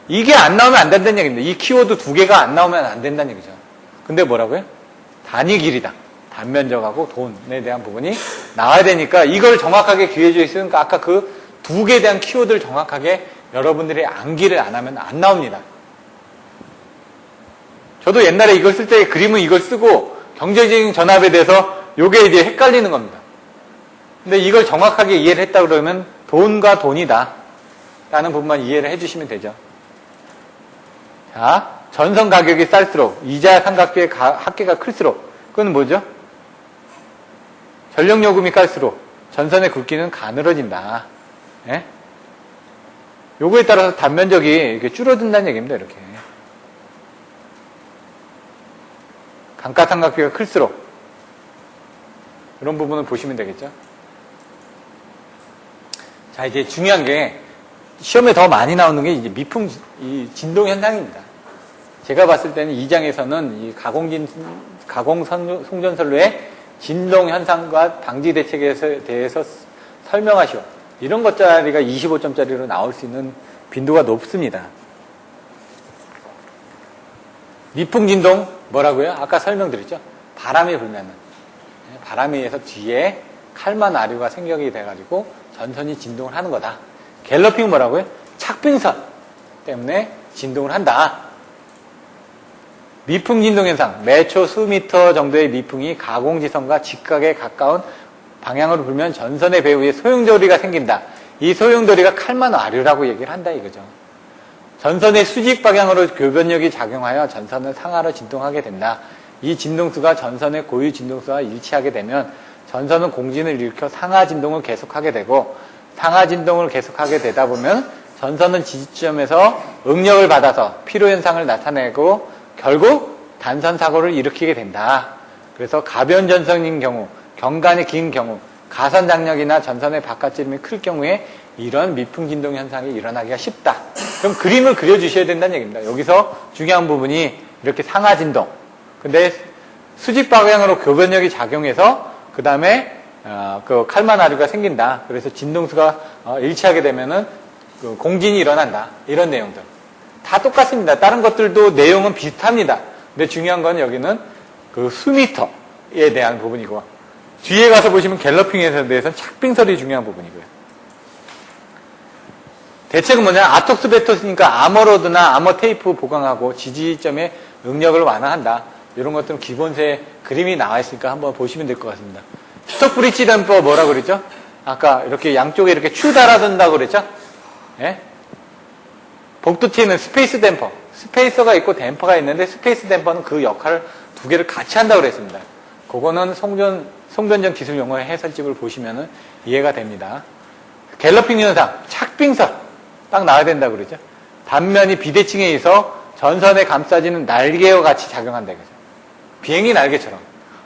이게 안 나오면 안 된다는 얘기입니다. 이 키워드 두 개가 안 나오면 안 된다는 얘기죠. 근데 뭐라고요? 단위 길이당, 단면적하고 돈에 대한 부분이 나와야 되니까 이걸 정확하게 기회주의 있으니까 아까 그 두 개에 대한 키워드를 정확하게 여러분들이 암기를 안 하면 안 나옵니다. 저도 옛날에 이걸 쓸 때 그림은 이걸 쓰고 경제적인 전압에 대해서 이게 이제 헷갈리는 겁니다. 근데 이걸 정확하게 이해를 했다 그러면 돈과 돈이다 라는 부분만 이해를 해주시면 되죠. 자, 전선 가격이 쌀수록 이자 상각비의 합계가 클수록 그건 뭐죠? 전력요금이 깔수록 전선의 굵기는 가늘어진다. 예? 요거에 따라서 단면적이 이렇게 줄어든다는 얘기입니다. 이렇게. 감가상각비가 클수록 이런 부분을 보시면 되겠죠. 자, 이제 중요한 게 시험에 더 많이 나오는 게 이제 미풍 진동 현상입니다. 제가 봤을 때는 이 장에서는 이 가공 송전선로의 진동 현상과 방지 대책에 대해서 설명하시오. 이런 것짜리가 25점짜리로 나올 수 있는 빈도가 높습니다. 미풍 진동 뭐라고요? 아까 설명드렸죠? 바람이 불면은 바람에 의해서 뒤에 칼만 아류가 생겨이 돼가지고 전선이 진동을 하는 거다. 갤러핑은 뭐라고요? 착빙선 때문에 진동을 한다. 미풍 진동 현상, 매초 수미터 정도의 미풍이 가공지선과 직각에 가까운 방향으로 불면 전선의 배후에 소용돌이가 생긴다. 이 소용돌이가 칼만 와류라고 얘기를 한다 이거죠. 전선의 수직 방향으로 교변력이 작용하여 전선을 상하로 진동하게 된다. 이 진동수가 전선의 고유 진동수와 일치하게 되면 전선은 공진을 일으켜 상하 진동을 계속하게 되고, 상하 진동을 계속하게 되다 보면 전선은 지지점에서 응력을 받아서 피로현상을 나타내고 결국 단선 사고를 일으키게 된다. 그래서 가변 전선인 경우, 경관이 긴 경우, 가선 장력이나 전선의 바깥지름이 클 경우에 이런 미풍 진동 현상이 일어나기가 쉽다. 그럼 그림을 그려주셔야 된다는 얘기입니다. 여기서 중요한 부분이 이렇게 상하 진동. 근데 수직 방향으로 교변력이 작용해서 그 다음에 그 칼만 와류가 생긴다. 그래서 진동수가 일치하게 되면은 그 공진이 일어난다. 이런 내용들. 다 똑같습니다. 다른 것들도 내용은 비슷합니다. 근데 중요한 건 여기는 그 수미터에 대한 부분이고, 뒤에 가서 보시면 갤러핑에 대해서는 착빙설이 중요한 부분이고요. 대책은 뭐냐? 아톡스 베토스니까 아머로드나 아머 테이프 보강하고 지지점의 응력을 완화한다. 이런 것들은 기본세 그림이 나와 있으니까 한번 보시면 될 것 같습니다. 스톡 브릿지 댐퍼 뭐라고 그랬죠? 아까 이렇게 양쪽에 이렇게 추 달아둔다고 그랬죠? 예? 복두티는 스페이스 댐퍼. 스페이서가 있고 댐퍼가 있는데 스페이스 댐퍼는 그 역할을 두 개를 같이 한다고 그랬습니다. 그거는 송변전 기술 용어의 해설집을 보시면 이해가 됩니다. 갤러핑 현상, 착빙선 딱 나와야 된다고 그러죠. 단면이 비대칭에 의해서 전선에 감싸지는 날개와 같이 작용한다 이거죠. 비행기 날개처럼.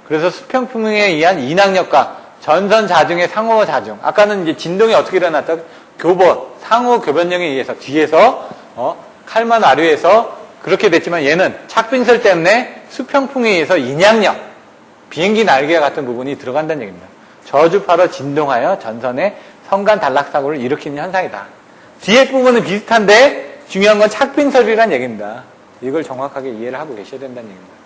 그래서 수평풍에 의한 인항력과 전선 자중의 상호 자중. 아까는 이제 진동이 어떻게 일어났다? 교본, 상호 교변력에 의해서 뒤에서 칼만 와류해서 그렇게 됐지만 얘는 착빙설 때문에 수평풍에 의해서 인양력, 비행기 날개와 같은 부분이 들어간다는 얘기입니다. 저주파로 진동하여 전선의 선간 단락 사고를 일으키는 현상이다. 뒤에 부분은 비슷한데 중요한 건 착빙설이라는 얘기입니다. 이걸 정확하게 이해를 하고 계셔야 된다는 얘기입니다.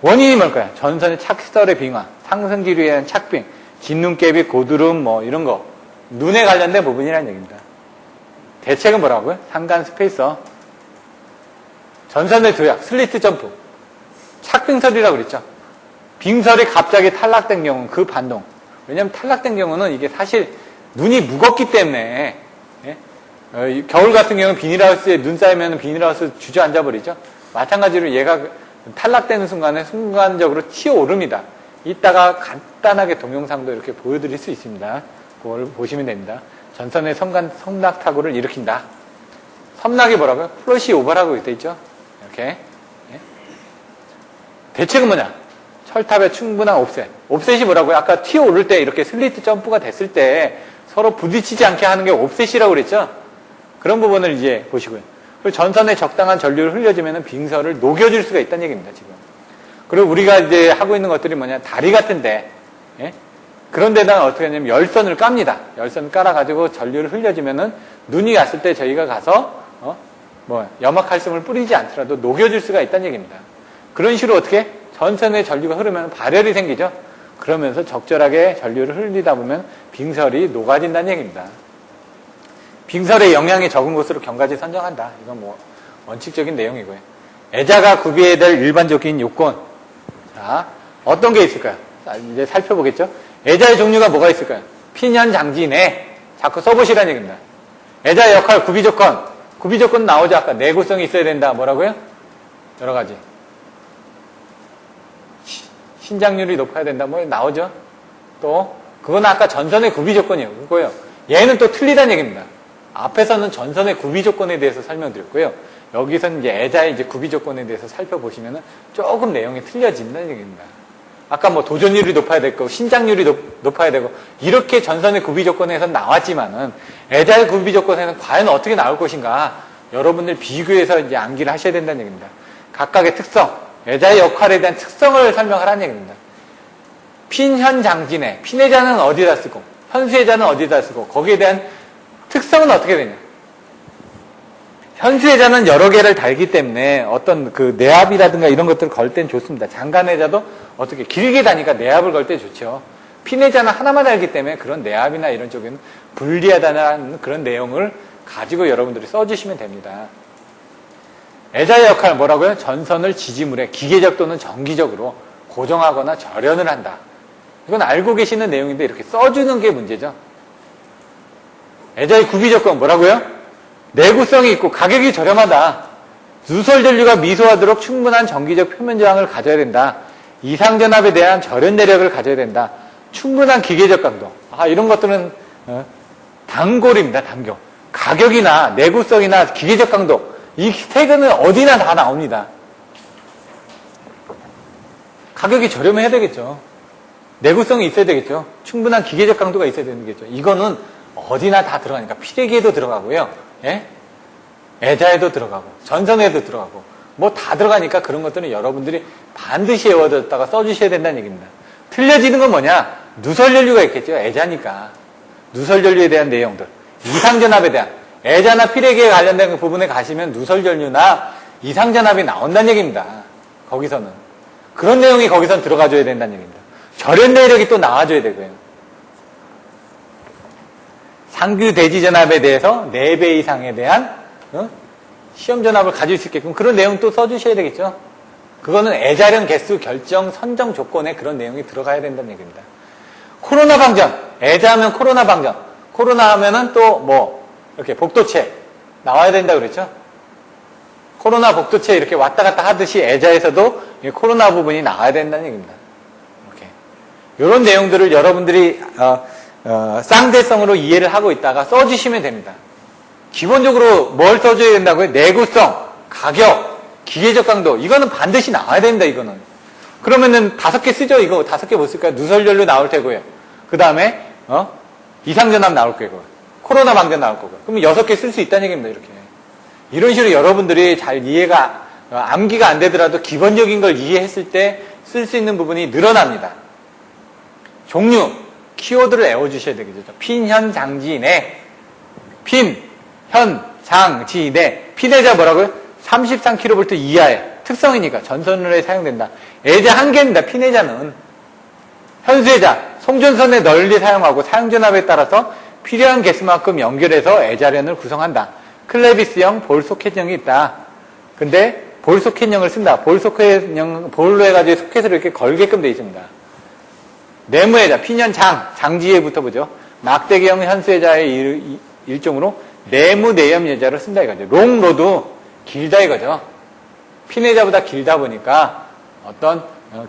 원인이 뭘까요? 전선의 착설의 빙하, 상승기류에 의한 착빙, 진눈깨비, 고드름 뭐 이런 거, 눈에 관련된 부분이라는 얘기입니다. 대책은 뭐라고요? 상간 스페이서, 전선의 도약, 슬리트 점프, 착빙설이라고 그랬죠. 빙설이 갑자기 탈락된 경우는 그 반동. 왜냐하면 탈락된 경우는 이게 사실 눈이 무겁기 때문에, 예? 겨울 같은 경우는 비닐하우스에 눈 쌓이면 비닐하우스 주저앉아 버리죠. 마찬가지로 얘가 탈락되는 순간에 순간적으로 튀어오릅니다. 이따가 간단하게 동영상도 이렇게 보여드릴 수 있습니다. 그걸 보시면 됩니다. 전선의 섬락 사고를 일으킨다. 섬락이 뭐라고요? 플러시 오버라고 되어 있죠. 이렇게. 예? 대책은 뭐냐? 철탑의 충분한 옵셋. 옵셋이 뭐라고요? 아까 튀어오를 때 이렇게 슬리트 점프가 됐을 때 서로 부딪히지 않게 하는 게 옵셋이라고 그랬죠? 그런 부분을 이제 보시고요. 그리고 전선에 적당한 전류를 흘려주면 빙설을 녹여줄 수가 있다는 얘기입니다, 지금. 그리고 우리가 이제 하고 있는 것들이 뭐냐, 다리 같은데, 예? 그런 데다가 어떻게 하냐면 열선을 깝니다. 열선을 깔아가지고 전류를 흘려주면은 눈이 왔을 때 저희가 가서, 염화칼슘을 뿌리지 않더라도 녹여줄 수가 있다는 얘기입니다. 그런 식으로 어떻게? 전선에 전류가 흐르면 발열이 생기죠? 그러면서 적절하게 전류를 흘리다 보면 빙설이 녹아진다는 얘기입니다. 빙설의 영향이 적은 곳으로 경과지 선정한다. 이건 뭐 원칙적인 내용이고요. 애자가 구비해야 될 일반적인 요건. 자, 어떤 게 있을까요? 자, 이제 살펴보겠죠. 애자의 종류가 뭐가 있을까요? 핀현 장진에 자꾸 써보시라는 얘기입니다. 애자의 역할, 구비조건. 구비조건 나오죠. 아까 내구성이 있어야 된다. 뭐라고요? 여러 가지. 신장률이 높아야 된다. 뭐 나오죠. 또 그건 아까 전선의 구비조건이에요. 그거예요. 얘는 또 틀리다는 얘기입니다. 앞에서는 전선의 구비조건에 대해서 설명드렸고요. 여기서는 이제 애자의 이제 구비조건에 대해서 살펴보시면 조금 내용이 틀려진다는 얘기입니다. 아까 뭐 도전율이 높아야 될 거고, 신장률이 높아야 되고, 이렇게 전선의 구비조건에서 나왔지만은, 애자의 구비조건에서는 과연 어떻게 나올 것인가, 여러분들 비교해서 이제 암기를 하셔야 된다는 얘기입니다. 각각의 특성, 애자의 역할에 대한 특성을 설명하라는 얘기입니다. 핀현장진에, 핀애자는 어디다 쓰고, 현수애자는 어디다 쓰고, 거기에 대한 특성은 어떻게 되냐. 현수애자는 여러 개를 달기 때문에 어떤 그 내압이라든가 이런 것들을 걸 땐 좋습니다. 장간애자도 어떻게 길게 다니까 내압을 걸 때 좋죠. 피내자는 하나만 알기 때문에 그런 내압이나 이런 쪽에는 불리하다는 그런 내용을 가지고 여러분들이 써주시면 됩니다. 애자의 역할 뭐라고요? 전선을 지지물에 기계적 또는 정기적으로 고정하거나 절연을 한다. 이건 알고 계시는 내용인데 이렇게 써주는 게 문제죠. 애자의 구비 조건 뭐라고요? 내구성이 있고 가격이 저렴하다. 누설 전류가 미소하도록 충분한 정기적 표면 저항을 가져야 된다. 이상전압에 대한 절연 내력을 가져야 된다. 충분한 기계적 강도. 이런 것들은 단골입니다. 단골. 가격이나 내구성이나 기계적 강도. 이 세 개는 어디나 다 나옵니다. 가격이 저렴해야 되겠죠. 내구성이 있어야 되겠죠. 충분한 기계적 강도가 있어야 되겠죠. 이거는 어디나 다 들어가니까 피레기에도 들어가고요. 예? 애자에도 들어가고 전선에도 들어가고 뭐 다 들어가니까 그런 것들은 여러분들이 반드시 외워뒀다가 써주셔야 된다는 얘기입니다. 틀려지는 건 뭐냐? 누설전류가 있겠죠. 애자니까. 누설전류에 대한 내용들. 이상전압에 대한 애자나 피레기에 관련된 부분에 가시면 누설전류나 이상전압이 나온다는 얘기입니다. 거기서는. 그런 내용이 거기선 들어가줘야 된다는 얘기입니다. 절연 내력이 또 나와줘야 되고요. 상규 대지 전압에 대해서 4배 이상에 대한 시험 전압을 가질 수 있게끔 그런 내용 또 써주셔야 되겠죠. 그거는 애자령 개수 결정 선정 조건에 그런 내용이 들어가야 된다는 얘기입니다. 코로나 방전. 애자하면 코로나 방전. 코로나 하면은 또 뭐 이렇게 복도체 나와야 된다 그랬죠. 코로나 복도체 이렇게 왔다 갔다 하듯이 애자에서도 코로나 부분이 나와야 된다는 얘기입니다. 이렇게 이런 내용들을 여러분들이 쌍대성으로 이해를 하고 있다가 써주시면 됩니다. 기본적으로 뭘 써줘야 된다고요? 내구성, 가격, 기계적 강도. 이거는 반드시 나와야 됩니다. 이거는. 그러면은 5개 쓰죠. 이거 5개 못 쓸까요? 누설전류 나올 테고요. 그 다음에 이상전압 나올 거고요. 코로나 방전 나올 거고요. 그러면 6개 쓸 수 있다는 얘기입니다. 이렇게. 이런 식으로 여러분들이 잘 이해가 암기가 안 되더라도 기본적인 걸 이해했을 때 쓸 수 있는 부분이 늘어납니다. 종류, 키워드를 외워주셔야 되겠죠. 핀, 현, 장지, 내. 핀, 현, 장, 지, 내. 핀애자 뭐라고요? 33kV 이하의 특성이니까 전선에 사용된다. 애자 한 개입니다. 핀애자는. 현수애자, 송전선에 널리 사용하고 사용전압에 따라서 필요한 개수만큼 연결해서 애자련을 구성한다. 클레비스형 볼 소켓형이 있다. 근데 볼 소켓형을 쓴다. 볼 소켓형, 볼로 해가지고 소켓을 이렇게 걸게끔 되어 있습니다. 네모애자, 핀현 장, 장지에 붙어보죠. 막대기형 현수애자의 일종으로 네모 내염 예자를 쓴다 이거죠. 롱로드, 길다 이거죠. 핀애자보다 길다 보니까 어떤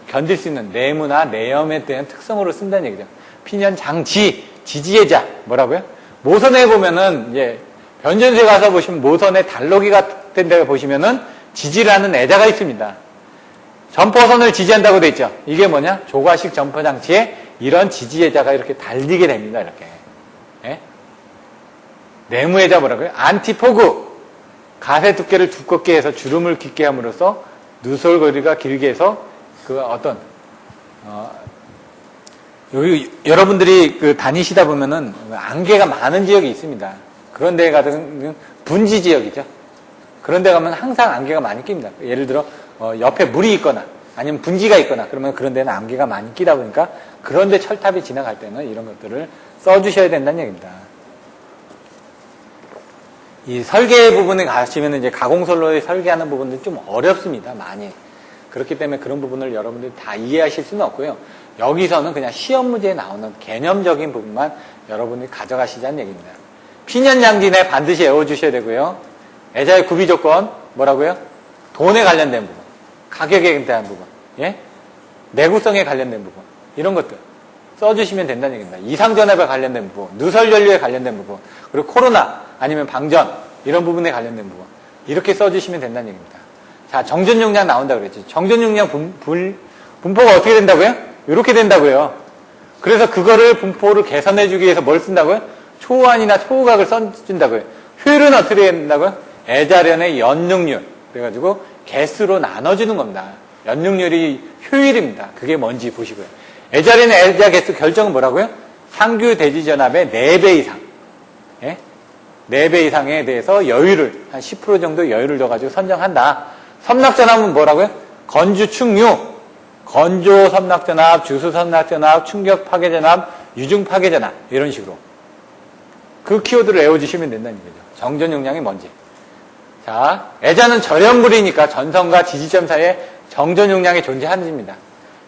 견딜 수 있는 네모나 내염에 대한 특성으로 쓴다는 얘기죠. 핀현 장지, 지지애자, 뭐라고요? 모선에 보면은, 이제, 변전소에 가서 보시면 모선에 달로기 같은 데 보시면은 지지라는 애자가 있습니다. 점퍼선을 지지한다고 돼 있죠. 이게 뭐냐? 조과식 점퍼 장치에 이런 지지애자가 이렇게 달리게 됩니다. 이렇게. 예? 네모애자 뭐라고요? 안티포그. 가세 두께를 두껍게 해서 주름을 깊게 함으로써 누설거리가 길게 해서 여기 여러분들이 다니시다 보면은 안개가 많은 지역이 있습니다. 그런 데 가면 분지 지역이죠. 그런 데 가면 항상 안개가 많이 낍니다. 예를 들어 옆에 물이 있거나 아니면 분지가 있거나 그러면 그런 데는 안개가 많이 끼다 보니까 그런 데 철탑이 지나갈 때는 이런 것들을 써주셔야 된다는 얘기입니다. 이 설계 부분에 가시면 이제 가공선로에 설계하는 부분들이 좀 어렵습니다. 많이. 그렇기 때문에 그런 부분을 여러분들이 다 이해하실 수는 없고요. 여기서는 그냥 시험 문제에 나오는 개념적인 부분만 여러분이 가져가시자는 얘기입니다. 핀현장진에 반드시 외워주셔야 되고요. 애자의 구비 조건 뭐라고요? 돈에 관련된 부분, 가격에 대한 부분, 예? 내구성에 관련된 부분 이런 것들 써주시면 된다는 얘기입니다. 이상전압에 관련된 부분, 누설전류에 관련된 부분, 그리고 코로나 아니면 방전 이런 부분에 관련된 부분 이렇게 써주시면 된다는 얘기입니다. 자, 정전용량 나온다 그랬죠. 정전용량 분포가 어떻게 된다고요? 이렇게 된다고요. 그래서 그거를 분포를 개선해주기 위해서 뭘 쓴다고요? 초호환이나 초호각을 써준다고요. 효율은 어떻게 된다고요? 애자련의 연능률. 그래가지고 개수로 나눠주는 겁니다. 연능률이 효율입니다. 그게 뭔지 보시고요. 애자련의 애자 개수 결정은 뭐라고요? 상규 대지전압의 4배 이상. 예? 4배 이상에 대해서 여유를, 한 10% 정도 여유를 둬가지고 선정한다. 섬락전압은 뭐라고요? 건주 충류. 건조 섬낙전압, 주수 섬낙전압, 충격 파괴전압, 유중 파괴전압 이런 식으로 그 키워드를 외워주시면 된다는 얘기죠. 정전 용량이 뭔지. 자, 애자는 절연물이니까 전선과 지지점 사이에 정전 용량이 존재하는지입니다.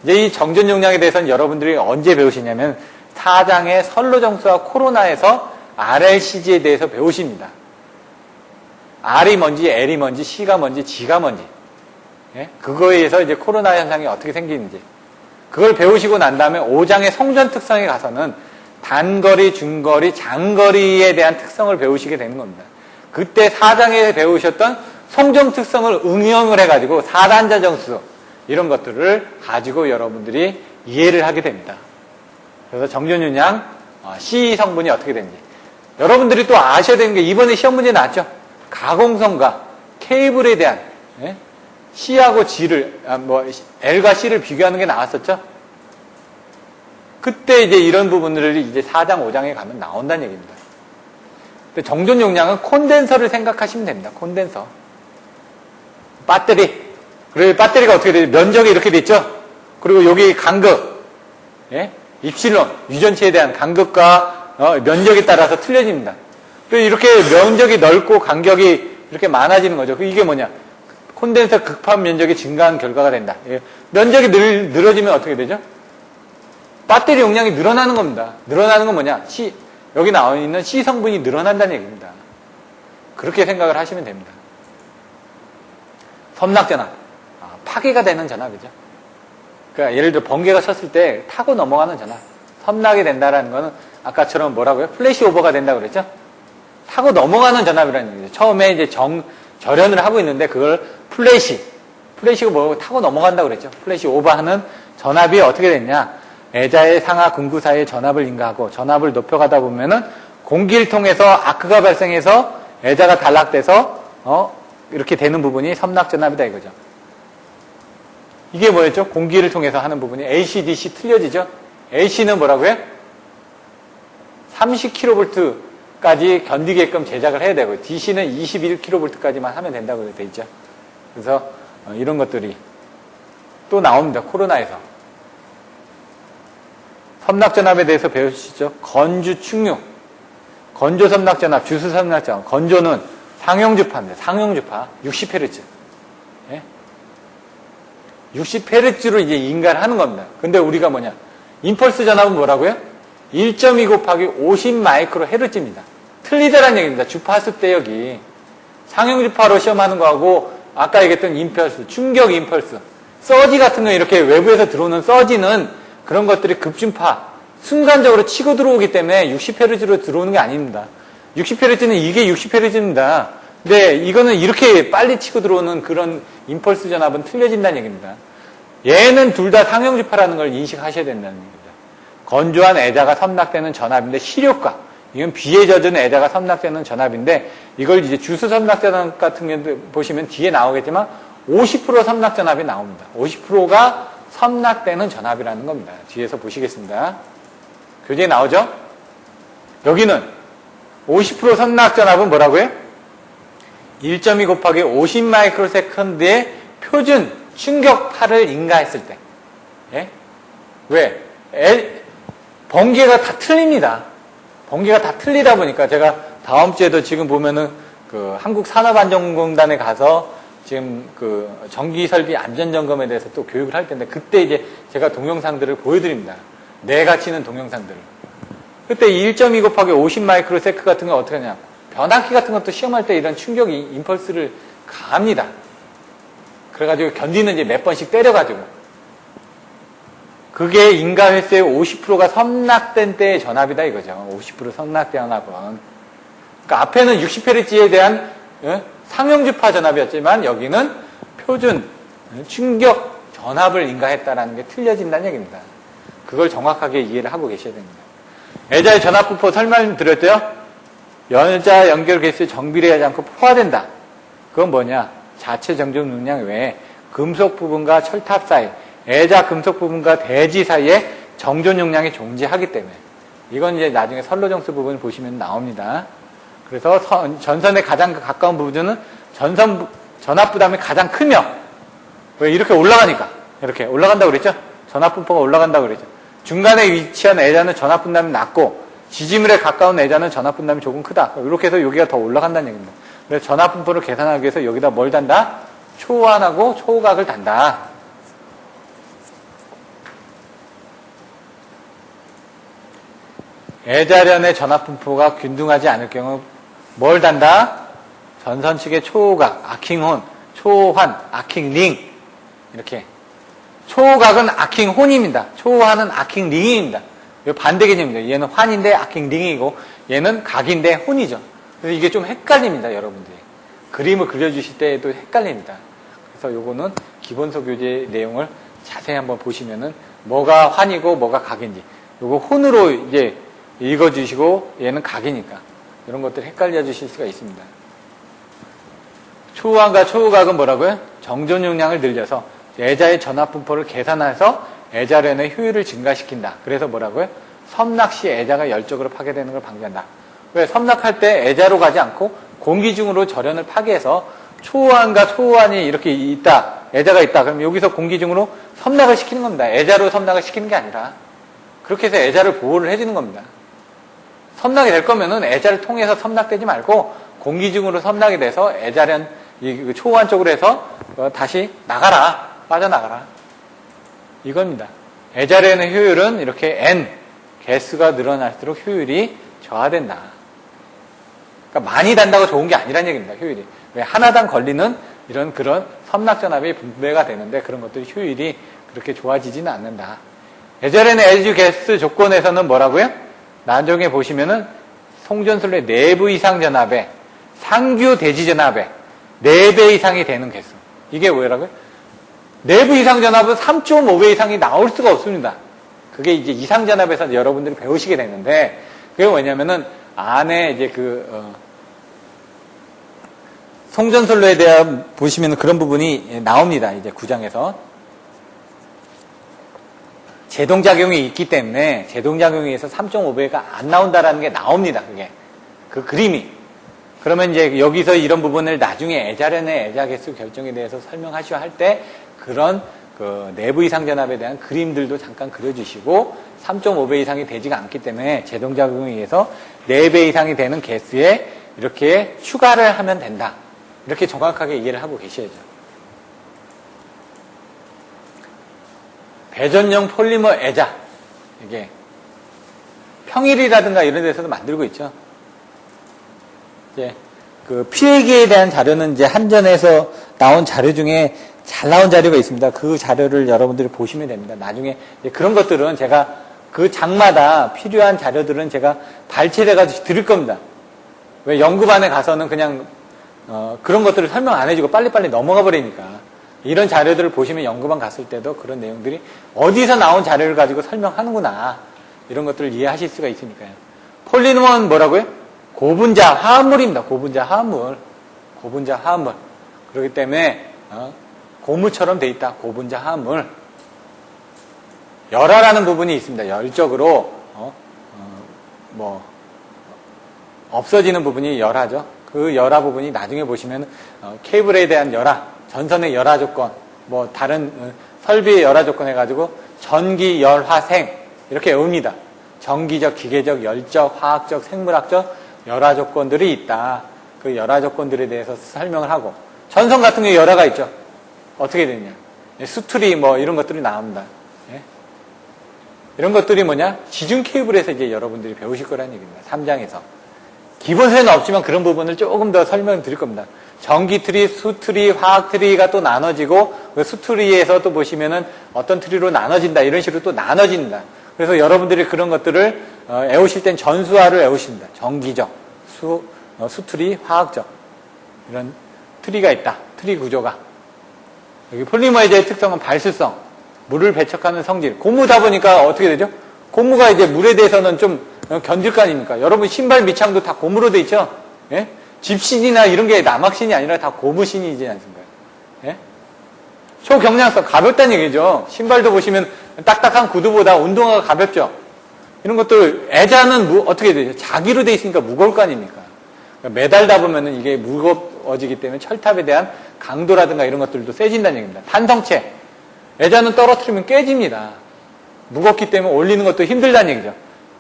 이제 이 정전 용량에 대해서는 여러분들이 언제 배우시냐면 4장의 선로정수와 코로나에서 RLCG에 대해서 배우십니다. R이 뭔지, L이 뭔지, C가 뭔지, G가 뭔지. 예? 그거에 의해서 이제 코로나 현상이 어떻게 생기는지. 그걸 배우시고 난 다음에 5장의 송전 특성에 가서는 단거리, 중거리, 장거리에 대한 특성을 배우시게 되는 겁니다. 그때 4장에 배우셨던 송정 특성을 응용을 해가지고 4단자 정수 이런 것들을 가지고 여러분들이 이해를 하게 됩니다. 그래서 정전윤량 C 성분이 어떻게 되는지 여러분들이 또 아셔야 되는 게 이번에 시험 문제 나왔죠. 가공성과 케이블에 대한 C하고 G를 L과 C를 비교하는 게 나왔었죠. 그때 이제 이런 부분들이 이제 4장, 5장에 가면 나온다는 얘기입니다. 근데 정전 용량은 콘덴서를 생각하시면 됩니다. 콘덴서. 배터리. 그리고 배터리가 어떻게 되죠? 면적이 이렇게 돼 있죠? 그리고 여기 간극. 예? 입실론. 유전체에 대한 간극과 면적에 따라서 틀려집니다. 그리고 이렇게 면적이 넓고 간격이 이렇게 많아지는 거죠. 이게 뭐냐? 콘덴서 극판 면적이 증가한 결과가 된다. 예. 면적이 늘어지면 어떻게 되죠? 배터리 용량이 늘어나는 겁니다. 늘어나는 건 뭐냐? 여기 나와 있는 C 성분이 늘어난다는 얘기입니다. 그렇게 생각을 하시면 됩니다. 섬낙전압. 파괴가 되는 전압이죠. 그러니까 예를 들어 번개가 쳤을 때 타고 넘어가는 전압. 섬낙이 된다라는 거는 아까처럼 뭐라고요? 플래시 오버가 된다고 그랬죠? 타고 넘어가는 전압이라는 얘기죠. 처음에 이제 절연을 하고 있는데 그걸 플래시가 뭐고 타고 넘어간다고 그랬죠. 플래시 오버하는 전압이 어떻게 됐냐? 애자의 상하 궁구 사이에 전압을 인가하고 전압을 높여가다 보면은 공기를 통해서 아크가 발생해서 애자가 단락돼서 이렇게 되는 부분이 섬낙전압이다 이거죠. 이게 뭐였죠? 공기를 통해서 하는 부분이 AC, DC 틀려지죠? AC는 뭐라고요? 30kV까지 견디게끔 제작을 해야 되고 DC는 21kV까지만 하면 된다고 돼 있죠. 그래서 이런 것들이 또 나옵니다. 코로나에서. 섬낙전압에 대해서 배우시죠? 건주 충육, 건조 섬낙전압, 주수 섬낙전압. 건조는 상용주파입니다. 상용주파 60Hz. 예? 60Hz로 이제 인가를 하는 겁니다. 근데 우리가 뭐냐? 임펄스 전압은 뭐라고요? 1.2 곱하기 50 마이크로 헤르츠입니다. 틀리다라는 얘기입니다. 주파수 대역이 상용주파로 시험하는 거하고 아까 얘기했던 임펄스, 충격 임펄스, 서지 같은 거 이렇게 외부에서 들어오는 서지는 그런 것들이 급진파, 순간적으로 치고 들어오기 때문에 60Hz로 들어오는 게 아닙니다. 60Hz는 이게 60Hz입니다. 근데 이거는 이렇게 빨리 치고 들어오는 그런 임펄스 전압은 틀려진다는 얘기입니다. 얘는 둘 다 상용주파라는 걸 인식하셔야 된다는 얘기입니다. 건조한 애자가 섬낙되는 전압인데 시력과 이건 비에 젖은 애자가 섬낙되는 전압인데 이걸 이제 주수 섬낙전압 같은 경우 보시면 뒤에 나오겠지만 50% 섬낙전압이 나옵니다. 50%가 섬낙되는 전압이라는 겁니다. 뒤에서 보시겠습니다. 교재에 나오죠? 여기는 50% 섬낙전압은 뭐라고요? 1.2 곱하기 50 마이크로세컨드의 표준 충격파를 인가했을 때. 예? 왜? 번개가 다 틀립니다. 번개가 다 틀리다 보니까 제가 다음 주에도 지금 보면은 그 한국산업안전공단에 가서 지금 그 전기설비 안전점검에 대해서 또 교육을 할 텐데 그때 이제 제가 동영상들을 보여드립니다. 내가 치는 동영상들을. 그때 1.2 곱하기 50 마이크로세컨드 같은 건 어떻게 하냐. 변압기 같은 것도 시험할 때 이런 충격 임펄스를 가합니다. 그래가지고 견디는 이제 몇 번씩 때려가지고. 그게 인가 횟수의 50%가 섬낙된 때의 전압이다 이거죠. 50% 섬낙된 전압은. 그러니까 앞에는 60Hz에 대한 상용주파 전압이었지만 여기는 표준 충격 전압을 인가했다라는 게 틀려진다는 얘기입니다. 그걸 정확하게 이해를 하고 계셔야 됩니다. 애자의 전압부포 설명드렸대요. 여자 연결 개수에 정비례하지 않고 포화된다. 그건 뭐냐? 자체 정전 용량 외에 금속 부분과 철탑 사이, 애자 금속 부분과 대지 사이에 정전 용량이 존재하기 때문에 이건 이제 나중에 선로정수 부분 보시면 나옵니다. 그래서 전선에 가장 가까운 부분은 전압 부담이 가장 크며 왜 이렇게 올라가니까 이렇게 올라간다고 그랬죠? 전압분포가 올라간다고 그랬죠? 중간에 위치한 애자는 전압분담이 낮고 지지물에 가까운 애자는 전압분담이 조금 크다. 이렇게 해서 여기가 더 올라간다는 얘기입니다. 그래서 전압분포를 계산하기 위해서 여기다 뭘 단다? 초환하고 초각을 단다. 애자련의 전압분포가 균등하지 않을 경우 뭘 단다? 전선 측의 초각, 아킹혼, 초환, 아킹링 이렇게 초각은 아킹혼입니다. 초환은 아킹링입니다. 이거 반대 개념입니다. 얘는 환인데 아킹링이고 얘는 각인데 혼이죠. 그래서 이게 좀 헷갈립니다, 여러분들이. 그림을 그려주실 때도 헷갈립니다. 그래서 요거는 기본서 교재 내용을 자세히 한번 보시면은 뭐가 환이고 뭐가 각인지 요거 혼으로 이제 읽어주시고 얘는 각이니까 이런 것들 헷갈려 주실 수가 있습니다. 초환과 초각은 뭐라고요? 정전 용량을 늘려서 애자의 전압분포를 계산해서 애자련의 효율을 증가시킨다. 그래서 뭐라고요? 섬락 시 애자가 열적으로 파괴되는 걸 방지한다. 왜? 섬락할 때 애자로 가지 않고 공기 중으로 절연을 파괴해서 초환과 초환이 이렇게 있다. 애자가 있다. 그럼 여기서 공기 중으로 섬락을 시키는 겁니다. 애자로 섬락을 시키는 게 아니라 그렇게 해서 애자를 보호를 해주는 겁니다. 섬락이 될 거면은 애자를 통해서 섬락되지 말고 공기 중으로 섬락이 돼서 애자련 이 초환 쪽으로 해서 다시 나가라. 빠져나가라. 이겁니다. 애자련의 효율은 이렇게 N 개수가 늘어날수록 효율이 저하된다. 그러니까 많이 단다고 좋은 게 아니란 얘기입니다. 효율이. 왜 하나당 걸리는 이런 그런 섬락전압이 분배가 되는데 그런 것들이 효율이 그렇게 좋아지지는 않는다. 애자련의 애주 개수 조건에서는 뭐라고요? 나중에 보시면은 송전솔의 내부 이상 전압에 상규 대지 전압에 4배 이상이 되는 개수. 이게 뭐라고요? 내부 이상 전압은 3.5배 이상이 나올 수가 없습니다. 그게 이제 이상 전압에서 여러분들이 배우시게 되는데 그게 뭐냐면은 안에 이제 송전솔로에 대한 보시면 그런 부분이 나옵니다. 이제 구장에서 제동작용이 있기 때문에 제동작용에 의해서 3.5배가 안 나온다라는 게 나옵니다. 그게 그 그림이. 그러면 이제 여기서 이런 부분을 나중에 애자련의 애자 개수 결정에 대해서 설명하시오 할 때 그런 그 내부 이상 전압에 대한 그림들도 잠깐 그려주시고 3.5배 이상이 되지가 않기 때문에 제동작용에 의해서 4배 이상이 되는 개수에 이렇게 추가를 하면 된다. 이렇게 정확하게 이해를 하고 계셔야죠. 배전용 폴리머 애자 이게 평일이라든가 이런 데서도 만들고 있죠. 이제 그 피해기에 대한 자료는 이제 한전에서 나온 자료 중에 잘 나온 자료가 있습니다. 그 자료를 여러분들이 보시면 됩니다. 나중에 그런 것들은 제가 그 장마다 필요한 자료들은 제가 발췌해가지고 드릴 겁니다. 왜 연구반에 가서는 그냥 그런 것들을 설명 안 해주고 빨리빨리 넘어가 버리니까 이런 자료들을 보시면 연구반 갔을 때도 그런 내용들이 어디서 나온 자료를 가지고 설명하는구나 이런 것들을 이해하실 수가 있으니까요. 폴리머는 뭐라고요? 고분자 화합물입니다. 고분자 화합물. 고분자 화합물. 그렇기 때문에 고무처럼 돼 있다. 고분자 화합물. 열화라는 부분이 있습니다. 열적으로 없어지는 부분이 열화죠. 그 열화 부분이 나중에 보시면 케이블에 대한 열화, 전선의 열화 조건, 뭐 다른 설비의 열화 조건 해가지고 전기, 열화생 이렇게 외웁니다. 전기적, 기계적, 열적, 화학적, 생물학적 열화 조건들이 있다. 그 열화 조건들에 대해서 설명을 하고 전선 같은 경우에 열화가 있죠. 어떻게 되느냐. 수틀이 뭐 이런 것들이 나옵니다. 예? 이런 것들이 뭐냐? 지중 케이블에서 이제 여러분들이 배우실 거라는 얘기입니다. 3장에서. 기본서에는 없지만 그런 부분을 조금 더 설명을 드릴 겁니다. 전기 트리, 수 트리, 화학 트리가 또 나눠지고 그 수 트리에서 또 보시면은 어떤 트리로 나눠진다. 이런 식으로 또 나눠진다. 그래서 여러분들이 그런 것들을 외우실 땐 전수화를 외우십니다. 전기적, 수트리, 화학적 이런 트리가 있다. 트리 구조가. 여기 폴리머의 특성은 발수성, 물을 배척하는 성질. 고무다 보니까 어떻게 되죠? 고무가 이제 물에 대해서는 좀 견딜 거 아닙니까? 여러분 신발 밑창도 다 고무로 돼 있죠? 예? 집신이나 이런 게 남학신이 아니라 다 고무신이지 않습니까? 예? 초경량성, 가볍다는 얘기죠. 신발도 보시면 딱딱한 구두보다 운동화가 가볍죠. 이런 것들 애자는 어떻게 되죠? 자기로 돼 있으니까 무거울 거 아닙니까? 그러니까 매달다 보면은 이게 무거워지기 때문에 철탑에 대한 강도라든가 이런 것들도 세진다는 얘기입니다. 탄성체. 애자는 떨어뜨리면 깨집니다. 무겁기 때문에 올리는 것도 힘들다는 얘기죠.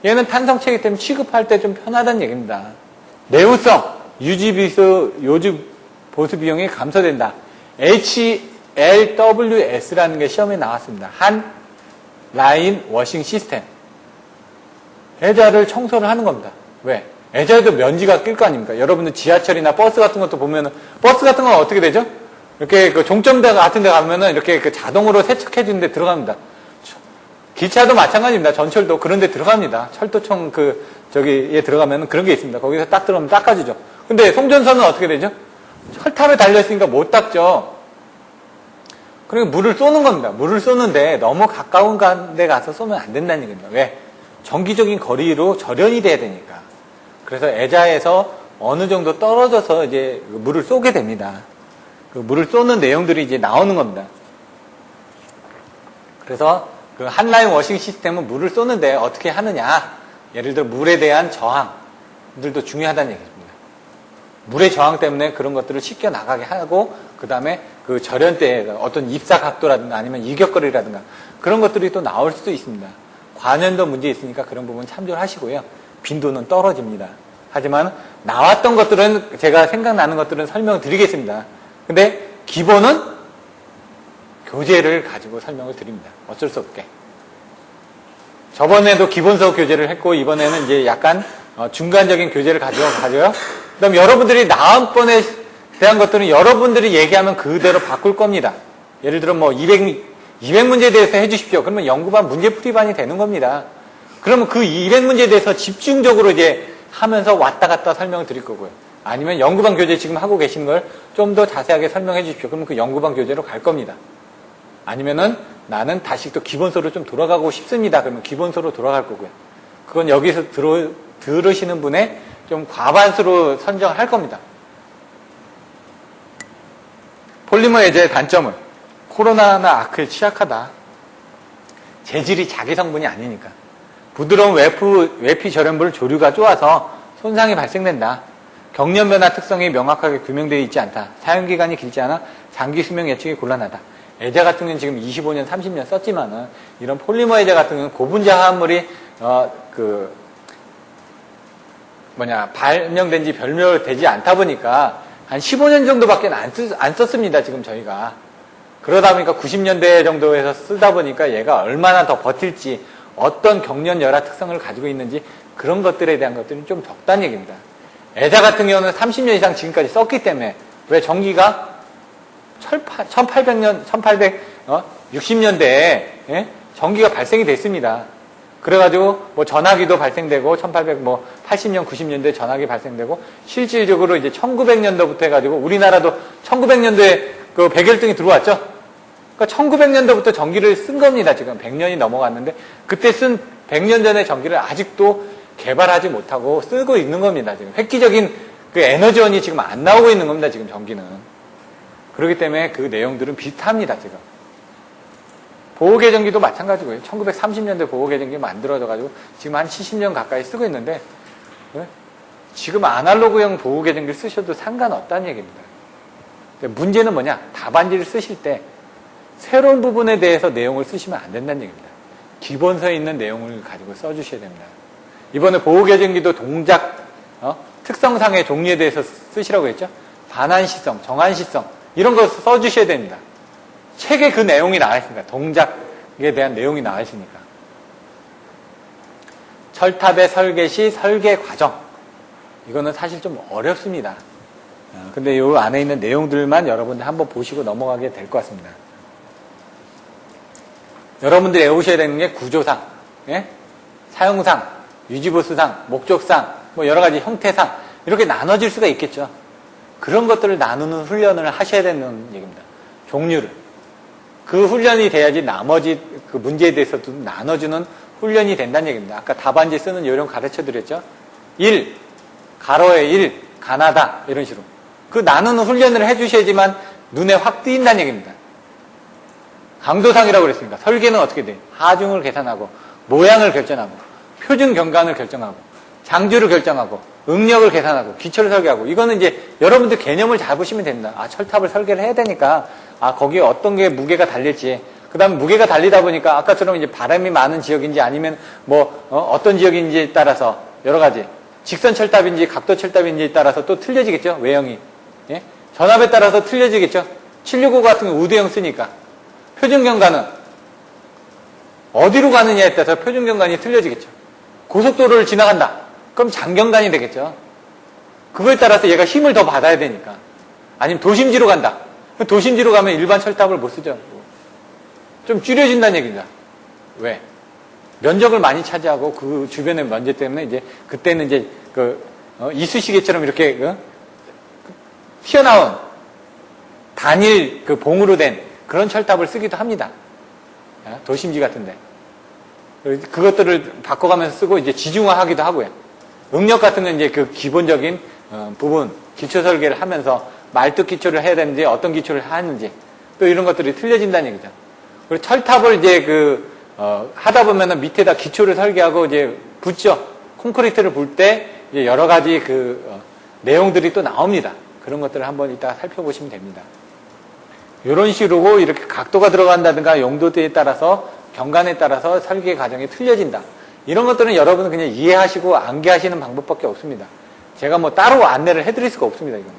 얘는 탄성체이기 때문에 취급할 때 좀 편하다는 얘기입니다. 내구성, 요지 보수 비용이 감소된다. HLWS라는 게 시험에 나왔습니다. 한 라인 워싱 시스템. 애자를 청소를 하는 겁니다. 왜? 애자에도 먼지가 낄 거 아닙니까? 여러분들 지하철이나 버스 같은 것도 보면은, 버스 같은 건 어떻게 되죠? 이렇게 그 종점대 같은 데 가면은 이렇게 그 자동으로 세척해 주는 데 들어갑니다. 기차도 마찬가지입니다. 전철도 그런 데 들어갑니다. 철도청 저기에 들어가면은 그런 게 있습니다. 거기서 딱 들어가면 닦아주죠. 근데 송전선은 어떻게 되죠? 철탑에 달려있으니까 못 닦죠. 그러니까 물을 쏘는 겁니다. 물을 쏘는데 너무 가까운 데 가서 쏘면 안 된다는 얘기입니다. 왜? 정기적인 거리로 절연이 돼야 되니까. 그래서 애자에서 어느 정도 떨어져서 이제 물을 쏘게 됩니다. 그 물을 쏘는 내용들이 이제 나오는 겁니다. 그래서 그 한라인 워싱 시스템은 물을 쏘는데 어떻게 하느냐. 예를 들어 물에 대한 저항들도 중요하다는 얘기입니다. 물의 저항 때문에 그런 것들을 씻겨 나가게 하고, 그 다음에 그 절연 때 어떤 입사 각도라든가 아니면 이격거리라든가 그런 것들이 또 나올 수도 있습니다. 관연도 문제 있으니까 그런 부분 참조를 하시고요. 빈도는 떨어집니다. 하지만 나왔던 것들은, 제가 생각나는 것들은 설명드리겠습니다. 근데 기본은 교재를 가지고 설명을 드립니다. 어쩔 수 없게. 저번에도 기본서 교재를 했고, 이번에는 이제 약간 중간적인 교재를 가져요. 그 다음 여러분들이 다음번에 대한 것들은 여러분들이 얘기하면 그대로 바꿀 겁니다. 예를 들어 뭐 200문제에 대해서 해주십시오. 그러면 연구반 문제풀이반이 되는 겁니다. 그러면 그 200문제에 대해서 집중적으로 이제 하면서 왔다 갔다 설명을 드릴 거고요. 아니면 연구반 교재 지금 하고 계신 걸 좀 더 자세하게 설명해 주십시오. 그러면 그 연구반 교재로 갈 겁니다. 아니면은 나는 다시 또 기본서로 좀 돌아가고 싶습니다. 그러면 기본서로 돌아갈 거고요. 그건 여기서 들으시는 분의 좀 과반수로 선정을 할 겁니다. 폴리머 애자의 단점은 코로나나 아크에 취약하다. 재질이 자기 성분이 아니니까. 부드러운 외피 절연물 조류가 쪼아서 손상이 발생된다. 경련 변화 특성이 명확하게 규명되어 있지 않다. 사용기간이 길지 않아 장기 수명 예측이 곤란하다. 애자 같은 경우는 지금 25년, 30년 썼지만은 이런 폴리머 애자 같은 경우는 고분자 화합물이 발명된 지 별로 되지 않다 보니까 한 15년 정도밖에 안 썼습니다. 지금 저희가. 그러다 보니까 90년대 정도에서 쓰다 보니까 얘가 얼마나 더 버틸지, 어떤 경련 열화 특성을 가지고 있는지 그런 것들에 대한 것들이 좀 적다는 얘기입니다. 애자 같은 경우는 30년 이상 지금까지 썼기 때문에, 왜 전기가 1860년대에 전기가 발생이 됐습니다. 그래가지고 뭐 전화기도 발생되고 1880년, 90년대에 전화기 발생되고, 실질적으로 이제 1900년도부터 해가지고 우리나라도 1900년도에 그 백열등이 들어왔죠. 그러니까 1900년도부터 전기를 쓴 겁니다. 지금 100년이 넘어갔는데 그때 쓴 100년 전의 전기를 아직도 개발하지 못하고 쓰고 있는 겁니다. 지금 획기적인 그 에너지원이 지금 안 나오고 있는 겁니다. 지금 전기는. 그렇기 때문에 그 내용들은 비슷합니다. 지금. 보호계전기도 마찬가지고요. 1930년대 보호계전기 만들어져가지고 지금 한 70년 가까이 쓰고 있는데, 지금 아날로그형 보호계전기를 쓰셔도 상관없다는 얘기입니다. 문제는 뭐냐? 답안지를 쓰실 때 새로운 부분에 대해서 내용을 쓰시면 안 된다는 얘기입니다. 기본서에 있는 내용을 가지고 써주셔야 됩니다. 이번에 보호계전기도 동작, 특성상의 종류에 대해서 쓰시라고 했죠? 반환시성, 정환시성, 이런 거 써주셔야 됩니다. 책에 그 내용이 나와 있으니까, 동작에 대한 내용이 나와 있으니까. 철탑의 설계 시 설계 과정. 이거는 사실 좀 어렵습니다. 근데 이 안에 있는 내용들만 여러분들 한번 보시고 넘어가게 될 것 같습니다. 여러분들이 외우셔야 되는 게 구조상, 사용상, 유지보수상, 목적상, 뭐 여러 가지 형태상, 이렇게 나눠질 수가 있겠죠. 그런 것들을 나누는 훈련을 하셔야 되는 얘기입니다. 종류를. 그 훈련이 돼야지 나머지 그 문제에 대해서도 나눠주는 훈련이 된다는 얘기입니다. 아까 답안지 쓰는 요령 가르쳐 드렸죠. 1, 가로에 1, 가나다, 이런 식으로. 그 나누는 훈련을 해주셔야지만 눈에 확 띄인다는 얘기입니다. 강도상이라고 그랬으니까 설계는 어떻게 돼? 하중을 계산하고, 모양을 결정하고, 표준 경관을 결정하고, 장주를 결정하고, 응력을 계산하고, 기초를 설계하고. 이거는 이제 여러분들 개념을 잡으시면 됩니다. 아, 철탑을 설계를 해야 되니까, 아, 거기에 어떤 게 무게가 달릴지, 그 다음 무게가 달리다 보니까 아까처럼 이제 바람이 많은 지역인지 아니면 어떤 지역인지에 따라서 여러 가지 직선 철탑인지 각도 철탑인지에 따라서 또 틀려지겠죠. 외형이. 예? 전압에 따라서 틀려지겠죠. 765 같은 거 우대형 쓰니까. 표준경관은 어디로 가느냐에 따라서 표준경관이 틀려지겠죠. 고속도로를 지나간다. 그럼 장경관이 되겠죠. 그거에 따라서 얘가 힘을 더 받아야 되니까. 아니면 도심지로 간다. 도심지로 가면 일반 철탑을 못 쓰죠. 좀 줄여진다는 얘기입니다. 왜? 면적을 많이 차지하고 그 주변의 면제 때문에 이제 그때는 이제 이쑤시개처럼 이렇게 튀어나온 단일 봉으로 된 그런 철탑을 쓰기도 합니다. 도심지 같은데. 그것들을 바꿔가면서 쓰고 이제 지중화하기도 하고요. 응력 같은 건 이제 그 기본적인 부분, 기초 설계를 하면서 말뚝 기초를 해야 되는지 어떤 기초를 하는지 또 이런 것들이 틀려진다는 얘기죠. 그리고 철탑을 이제 하다 보면은 밑에다 기초를 설계하고 이제 붓죠. 콘크리트를 붓 때 이제 여러 가지 내용들이 또 나옵니다. 그런 것들을 한번 이따가 살펴보시면 됩니다. 이런 식으로 이렇게 각도가 들어간다든가 용도에 따라서 경관에 따라서 설계 과정이 틀려진다. 이런 것들은 여러분은 그냥 이해하시고 암기하시는 방법밖에 없습니다. 제가 따로 안내를 해드릴 수가 없습니다. 이거는.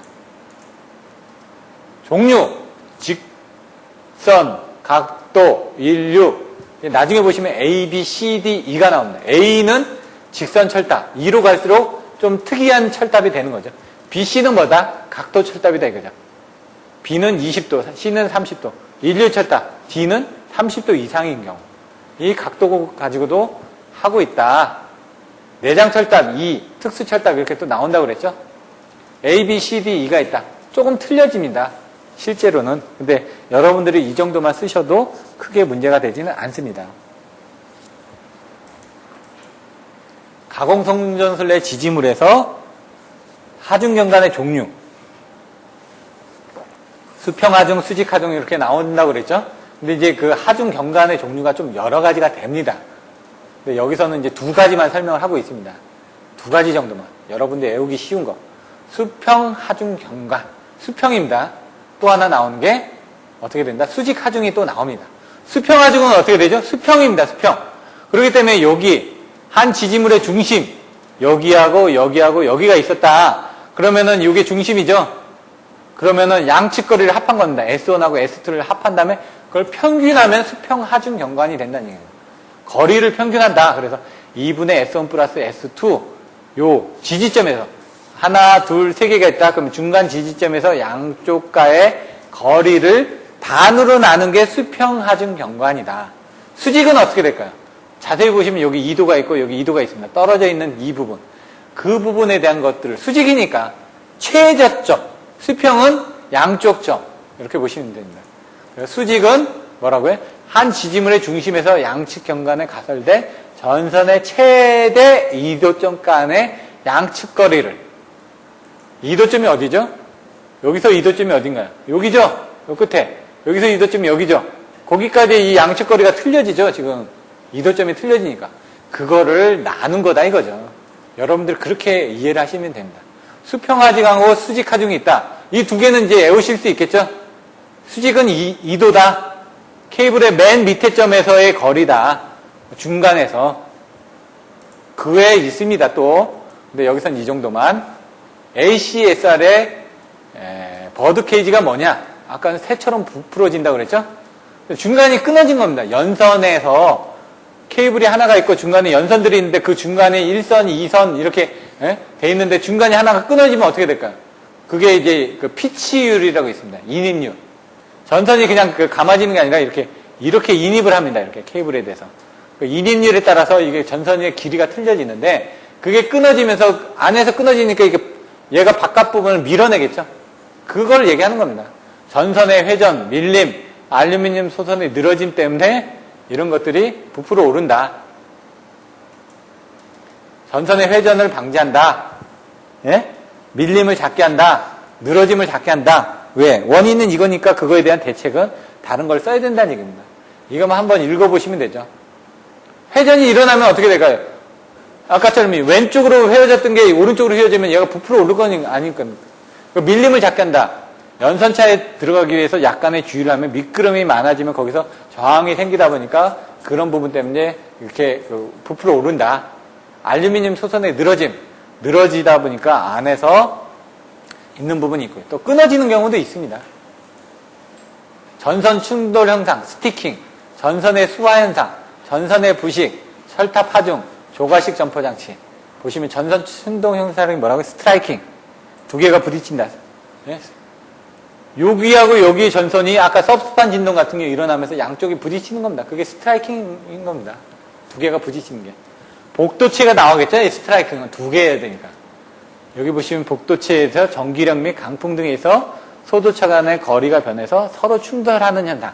종류, 직선, 각도, 인류. 나중에 보시면 A, B, C, D, E가 나옵니다. A는 직선 철탑. E로 갈수록 좀 특이한 철탑이 되는 거죠. B, C는 뭐다? 각도 철탑이다 이거죠. B는 20도, C는 30도. 인류 철탑, D는 30도 이상인 경우. 이 각도 가지고도 하고 있다. 내장 철탑, E, 특수 철탑 이렇게 또 나온다고 그랬죠. A, B, C, D, E가 있다. 조금 틀려집니다. 실제로는. 근데 여러분들이 이 정도만 쓰셔도 크게 문제가 되지는 않습니다. 가공성전술 내 지지물에서 하중경관의 종류. 수평하중, 수직하중 이렇게 나온다고 그랬죠. 근데 이제 그 하중경관의 종류가 좀 여러 가지가 됩니다. 근데 여기서는 이제 두 가지만 설명을 하고 있습니다. 두 가지 정도만. 여러분들 외우기 쉬운 거. 수평, 하중, 경관. 수평입니다. 또 하나 나오는 게 어떻게 된다? 수직, 하중이 또 나옵니다. 수평, 하중은 어떻게 되죠? 수평입니다. 수평. 그렇기 때문에 여기 한 지지물의 중심, 여기하고 여기하고 여기가 있었다. 그러면은 이게 중심이죠. 그러면은 양측거리를 합한 겁니다. S1하고 S2를 합한 다음에 그걸 평균하면 수평, 하중, 경관이 된다는 얘기예요. 거리를 평균한다. 그래서 2분의 S1 플러스 S2 요 지지점에서 하나, 둘, 세 개가 있다. 그럼 중간 지지점에서 양쪽과의 거리를 반으로 나눈 게 수평, 하중, 경관이다. 수직은 어떻게 될까요? 자세히 보시면 여기 2도가 있고 여기 2도가 있습니다. 떨어져 있는 이 부분. 그 부분에 대한 것들을 수직이니까 최저점, 수평은 양쪽 점 이렇게 보시면 됩니다. 수직은 뭐라고요? 한 지지물의 중심에서 양측 경관에 가설된 전선의 최대 2도점 간의 양측 거리를 2도점이 어디죠? 여기서 2도점이 어딘가요? 여기죠? 요 끝에. 여기서 2도점이 여기죠? 거기까지 이 양측 거리가 틀려지죠? 지금 2도점이 틀려지니까. 그거를 나눈 거다 이거죠. 여러분들 그렇게 이해를 하시면 됩니다. 수평하중하고 수직하중이 있다. 이 두 개는 이제 외우실 수 있겠죠? 수직은 2도다. 케이블의 맨 밑에 점에서의 거리다. 중간에서. 그 외에 있습니다, 또. 근데 여기선 이 정도만. ACSR의 버드 케이지가 뭐냐? 아까는 새처럼 부풀어진다고 그랬죠? 중간이 끊어진 겁니다. 연선에서 케이블이 하나가 있고 중간에 연선들이 있는데 그 중간에 1선, 2선 이렇게 돼 있는데 중간에 하나가 끊어지면 어떻게 될까요? 그게 이제 그 피치율이라고 있습니다. 인입률. 전선이 그냥 감아지는 게 아니라 이렇게 인입을 합니다. 이렇게 케이블에 대해서. 그 인입률에 따라서 이게 전선의 길이가 틀려지는데 그게 끊어지면서 안에서 끊어지니까 얘가 바깥 부분을 밀어내겠죠. 그걸 얘기하는 겁니다. 전선의 회전, 밀림, 알루미늄 소선의 늘어짐 때문에 이런 것들이 부풀어 오른다. 전선의 회전을 방지한다. 예? 밀림을 작게 한다. 늘어짐을 작게 한다. 왜? 원인은 이거니까 그거에 대한 대책은 다른 걸 써야 된다는 얘기입니다. 이거만 한번 읽어보시면 되죠. 회전이 일어나면 어떻게 될까요? 아까처럼 왼쪽으로 휘어졌던 게 오른쪽으로 휘어지면 얘가 부풀어 오를 건 아니니까. 밀림을 작게 한다. 연선차에 들어가기 위해서 약간의 주의를 하면 미끄럼이 많아지면 거기서 저항이 생기다 보니까 그런 부분 때문에 이렇게 부풀어 오른다. 알루미늄 소선의 늘어지다 보니까 안에서 있는 부분이 있고요. 또 끊어지는 경우도 있습니다. 전선 충돌 현상, 스티킹, 전선의 수화 현상, 전선의 부식, 철탑 하중, 조가식 점퍼 장치. 보시면 전선 충돌 현상이 뭐라고요? 스트라이킹. 두 개가 부딪힌다. 네? 여기하고 여기 전선이 아까 섭스판 진동 같은 게 일어나면서 양쪽이 부딪히는 겁니다. 그게 스트라이킹인 겁니다. 두 개가 부딪히는 게. 복도체가 나오겠죠? 이 스트라이킹은 두 개 해야 되니까. 여기 보시면 복도체에서 전기력 및 강풍 등에서 소도체 간의 거리가 변해서 서로 충돌하는 현상.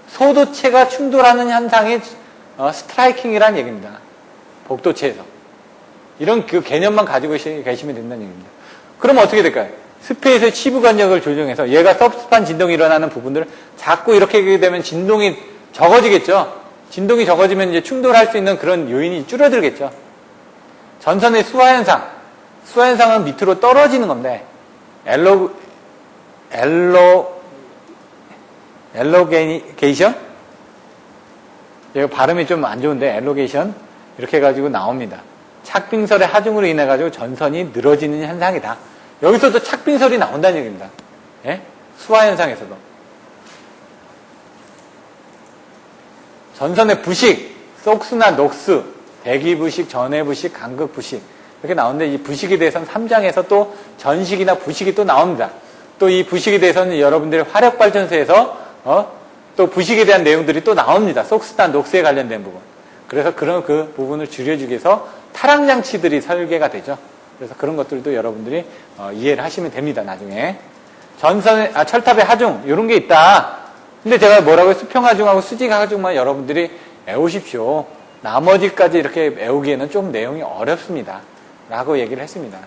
소도체가 충돌하는 현상이 스트라이킹이라는 얘기입니다. 복도체에서. 이런 그 개념만 가지고 계시면 된다는 얘기입니다. 그럼 어떻게 될까요? 스페이스의 치부 간격을 조정해서 얘가 섭스판 진동이 일어나는 부분들을 자꾸 이렇게 하게 되면 진동이 적어지겠죠? 진동이 적어지면 이제 충돌할 수 있는 그런 요인이 줄어들겠죠? 전선의 수화 현상. 수화 현상은 밑으로 떨어지는 건데, 엘로게이션? 얘가 발음이 좀 안 좋은데, 엘로게이션? 이렇게 해가지고 나옵니다. 착빙설의 하중으로 인해가지고 전선이 늘어지는 현상이다. 여기서도 착빙설이 나온다는 얘기입니다. 예? 수화 현상에서도. 전선의 부식, 속스나 녹스, 대기 부식, 전해 부식, 간극 부식. 이렇게 나오는데 이 부식에 대해서는 3장에서 또 전식이나 부식이 또 나옵니다. 또 이 부식에 대해서는 여러분들의 화력발전소에서 또 부식에 대한 내용들이 또 나옵니다. 속스나 녹스에 관련된 부분. 그래서 그런 그 부분을 줄여주기 위해서 타락장치들이 설계가 되죠. 그래서 그런 것들도 여러분들이 이해를 하시면 됩니다. 나중에. 철탑의 하중 이런 게 있다. 근데 제가 뭐라고요? 수평하중하고 수직하중만 여러분들이 외우십시오. 나머지까지 이렇게 외우기에는 좀 내용이 어렵습니다. 라고 얘기를 했습니다.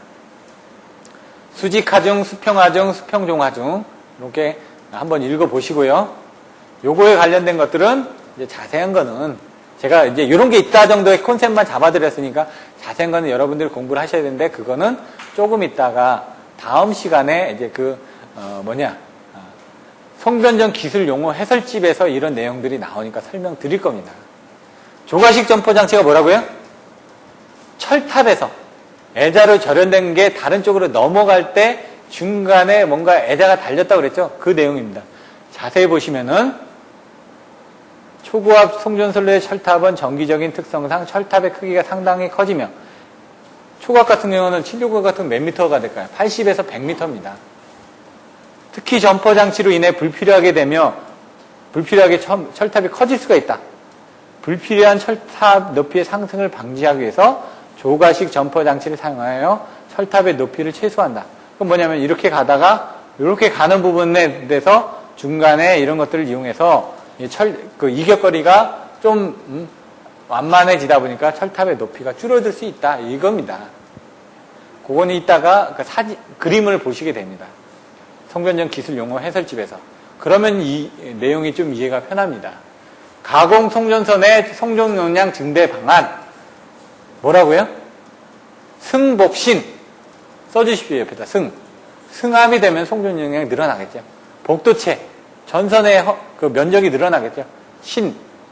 수직하중, 수평하중, 수평종하중 이렇게 한번 읽어보시고요. 요거에 관련된 것들은 이제 자세한 거는 제가 이제 이런 게 있다 정도의 컨셉만 잡아드렸으니까 자세한 거는 여러분들이 공부를 하셔야 되는데 그거는 조금 있다가 다음 시간에 이제 송변전 기술 용어 해설집에서 이런 내용들이 나오니까 설명드릴 겁니다. 조가식 점퍼 장치가 뭐라고요? 철탑에서 애자로 절연된 게 다른 쪽으로 넘어갈 때 중간에 뭔가 애자가 달렸다고 그랬죠? 그 내용입니다. 자세히 보시면은 초고압 송전선로의 철탑은 정기적인 특성상 철탑의 크기가 상당히 커지며 초고압 같은 경우는 769 같은 몇 미터가 될까요? 80에서 100미터입니다. 특히 점퍼 장치로 인해 불필요하게 철탑이 커질 수가 있다. 불필요한 철탑 높이의 상승을 방지하기 위해서 조가식 점퍼 장치를 사용하여 철탑의 높이를 최소화한다. 그건 뭐냐면 이렇게 가다가 이렇게 가는 부분에 대해서 중간에 이런 것들을 이용해서 이격거리가 좀 완만해지다 보니까 철탑의 높이가 줄어들 수 있다. 이겁니다. 그거는 이따가 그림을 보시게 됩니다. 송변전 기술 용어 해설집에서. 그러면 이 내용이 좀 이해가 편합니다. 가공 송전선의 송전 용량 증대 방안. 뭐라고요? 승복신. 써주십시오. 옆에다 승합이 되면 송전 용량이 늘어나겠죠. 복도체. 전선의 그 면적이 늘어나겠죠.